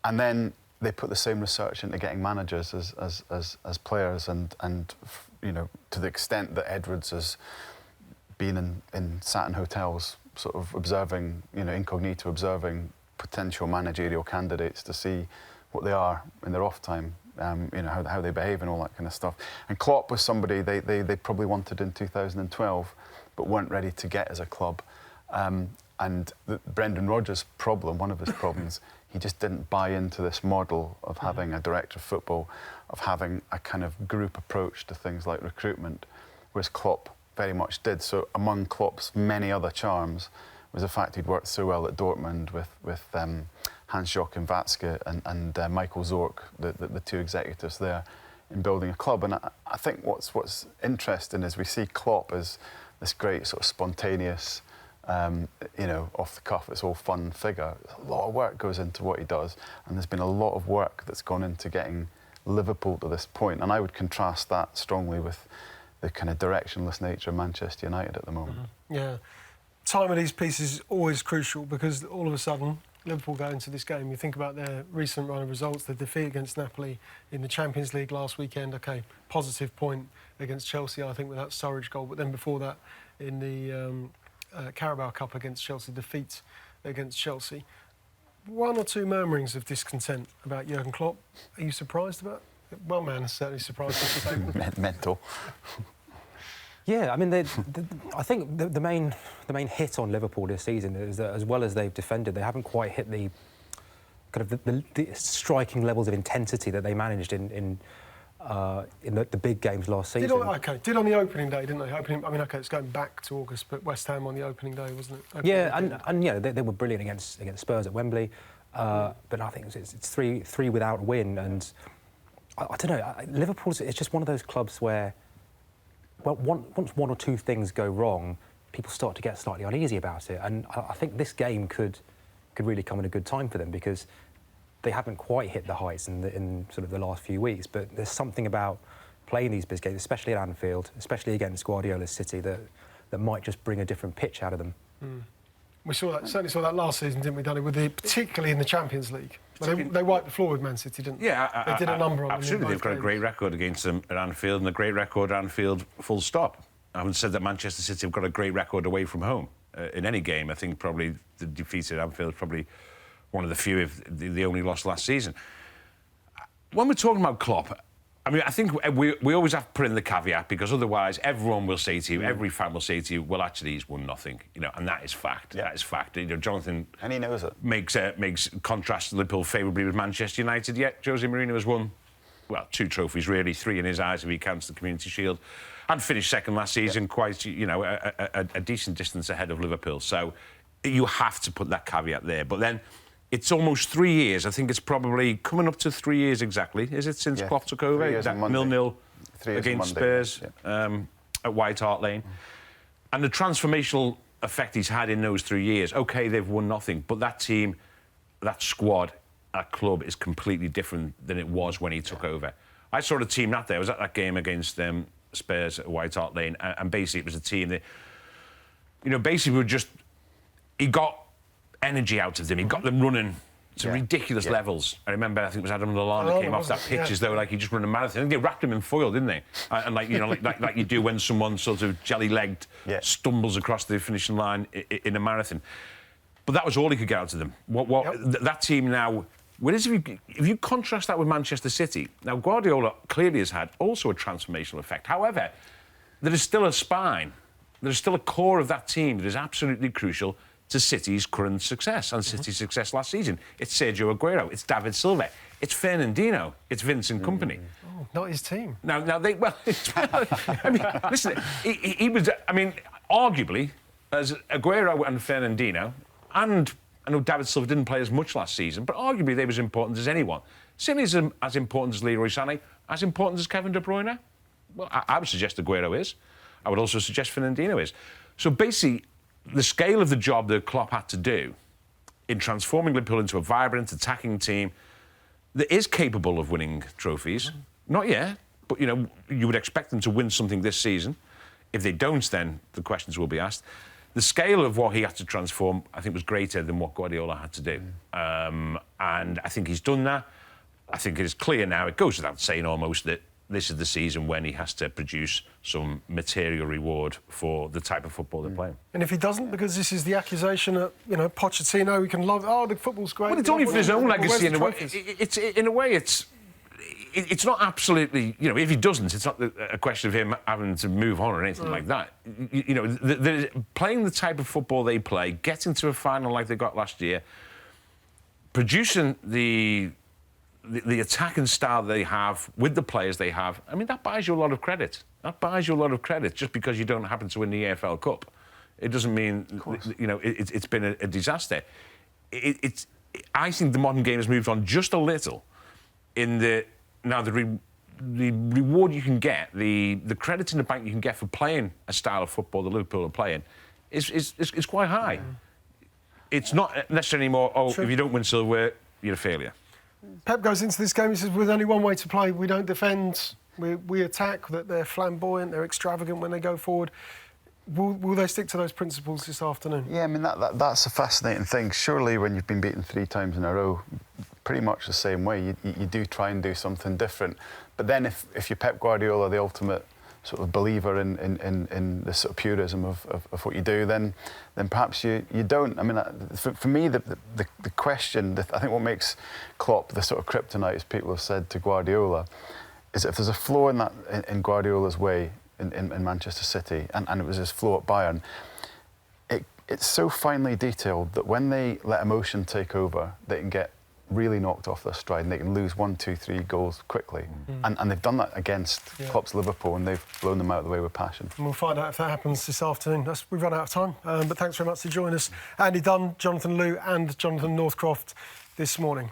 And then they put the same research into getting managers as players, and you know, to the extent that Edwards has been sat in hotels, sort of observing, you know, incognito, observing potential managerial candidates to see what they are in their off time. You know, how they behave and all that kind of stuff. And Klopp was somebody they probably wanted in 2012, but weren't ready to get as a club. And Brendan Rodgers' problem, one of his problems, he just didn't buy into this model of having a director of football, of having a kind of group approach to things like recruitment, whereas Klopp very much did. So among Klopp's many other charms was the fact he'd worked so well at Dortmund with Hans-Joachim Watzke and Michael Zorc, the two executives there, in building a club. And I think what's interesting is we see Klopp as this great sort of spontaneous, you know, off the cuff, it's all fun figure. A lot of work goes into what he does, and there's been a lot of work that's gone into getting Liverpool to this point. And I would contrast that strongly with the kind of directionless nature of Manchester United at the moment. Yeah. Time of these pieces is always crucial, because all of a sudden Liverpool go into this game. You think about their recent run of results, the defeat against Napoli in the Champions League last weekend. OK, positive point against Chelsea, I think, with that Sturridge goal. But then before that, in the Carabao Cup against Chelsea, defeat against Chelsea. One or two murmurings of discontent about Jurgen Klopp. Are you surprised about it? Well, man, certainly surprised. Mental. Yeah, I mean, I think the main hit on Liverpool this season is that, as well as they've defended, they haven't quite hit the kind of the striking levels of intensity that they managed in the big games last season. Did on the opening day, didn't they? OK, it's going back to August, but West Ham on the opening day, wasn't it? Yeah, and yeah, they were brilliant against Spurs at Wembley, but I think it's three without a win, and I don't know. Liverpool's, it's just one of those clubs where, well, once one or two things go wrong, people start to get slightly uneasy about it. And I think this game could really come at a good time for them, because they haven't quite hit the heights in sort of the last few weeks. But there's something about playing these big games, especially at Anfield, especially against Guardiola's City, that might just bring a different pitch out of them. We certainly saw that last season, didn't we, Danny? Particularly in the Champions League. They wiped the floor with Man City, didn't they? Yeah, they did a number on them. Absolutely, they've got a great record against them at Anfield, and a great record at Anfield, full stop. I haven't said that Manchester City have got a great record away from home in any game. I think probably the defeat at Anfield is probably one of the few, if the only loss last season. When we're talking about Klopp, I mean, I think we always have to put in the caveat, because otherwise everyone will say to you, every fan will say to you, well, actually, he's won nothing, you know, and that is fact. Yeah. That is fact. You know, Jonathan... And he knows it. Makes contrast Liverpool favourably with Manchester United, yet Jose Mourinho has won, well, 2 trophies, really, 3 in his eyes if he counts the Community Shield, and finished second last season, quite, you know, a decent distance ahead of Liverpool. So you have to put that caveat there. But then... It's almost 3 years. I think it's probably coming up to 3 years exactly. Is it since Klopp took over? 3 years that on Monday. 0-0 3 years against on Monday, Spurs at White Hart Lane, and the transformational effect he's had in those 3 years. OK, they've won nothing, but that team, that squad, that club is completely different than it was when he took over. I saw the team that day. I was at that game against Spurs at White Hart Lane, and basically it was a team that, you know, basically were just... He got energy out of them. He got them running to ridiculous levels. I remember, I think it was Adam Lallana came off that pitch as though like he just run a marathon. I think they wrapped him in foil, didn't they? And like, you know, like you do when someone sort of jelly-legged stumbles across the finishing line in a marathon. But that was all he could get out of them. That team now... Whereas if you contrast that with Manchester City, now Guardiola clearly has had also a transformational effect. However, there is still a spine, there is still a core of that team that is absolutely crucial to City's current success and City's success last season. It's Sergio Aguero, it's David Silva, it's Fernandinho, it's Vincent Kompany. Oh, not his team. Now they... Well, I mean, listen, he was... I mean, arguably, as Aguero and Fernandinho, and I know David Silva didn't play as much last season, but arguably they were as important as anyone. Certainly as important as Leroy Sané, as important as Kevin De Bruyne. Well, I would suggest Aguero is. I would also suggest Fernandinho is. So basically, the scale of the job that Klopp had to do in transforming Liverpool into a vibrant, attacking team that is capable of winning trophies, not yet, but, you know, you would expect them to win something this season. If they don't, then the questions will be asked. The scale of what he had to transform, I think, was greater than what Guardiola had to do. And I think he's done that. I think it is clear now, it goes without saying almost, that this is the season when he has to produce some material reward for the type of football they're playing. And if he doesn't, because this is the accusation that, you know, Pochettino, we can love, the football's great. Well, it's only for his own legacy in a way. In a way, it's not absolutely... You know, if he doesn't, it's not a question of him having to move on or anything like that. You know, playing the type of football they play, getting to a final like they got last year, producing the attacking style they have with the players they have, I mean, that buys you a lot of credit. That buys you a lot of credit just because you don't happen to win the AFL Cup. It doesn't mean, you know, it's been a disaster. I think the modern game has moved on just a little in the... Now, the reward you can get, the credit in the bank you can get for playing a style of football that Liverpool are playing is quite high. It's not necessarily more, if you don't win silverware, you're a failure. Pep goes into this game, he says, with only one way to play, we don't defend, we attack, that they're flamboyant, they're extravagant when they go forward. Will they stick to those principles this afternoon? Yeah, I mean, that's a fascinating thing. Surely when you've been beaten 3 times in a row, pretty much the same way, you do try and do something different. But then if you're Pep Guardiola, the ultimate sort of believer in the sort of purism of what you do, then perhaps you don't. I mean, for me, the question, I think what makes Klopp the sort of kryptonite, as people have said, to Guardiola, is if there's a flaw in Guardiola's way in Manchester City, and it was his flaw at Bayern, it's so finely detailed that when they let emotion take over, they can get really knocked off their stride and they can lose 1, 2, 3 goals quickly. And they've done that against Klopp's Liverpool, and they've blown them out of the way with passion. And we'll find out if that happens this afternoon. We've run out of time, but thanks very much for joining us. Andy Dunn, Jonathan Liew and Jonathan Northcroft this morning.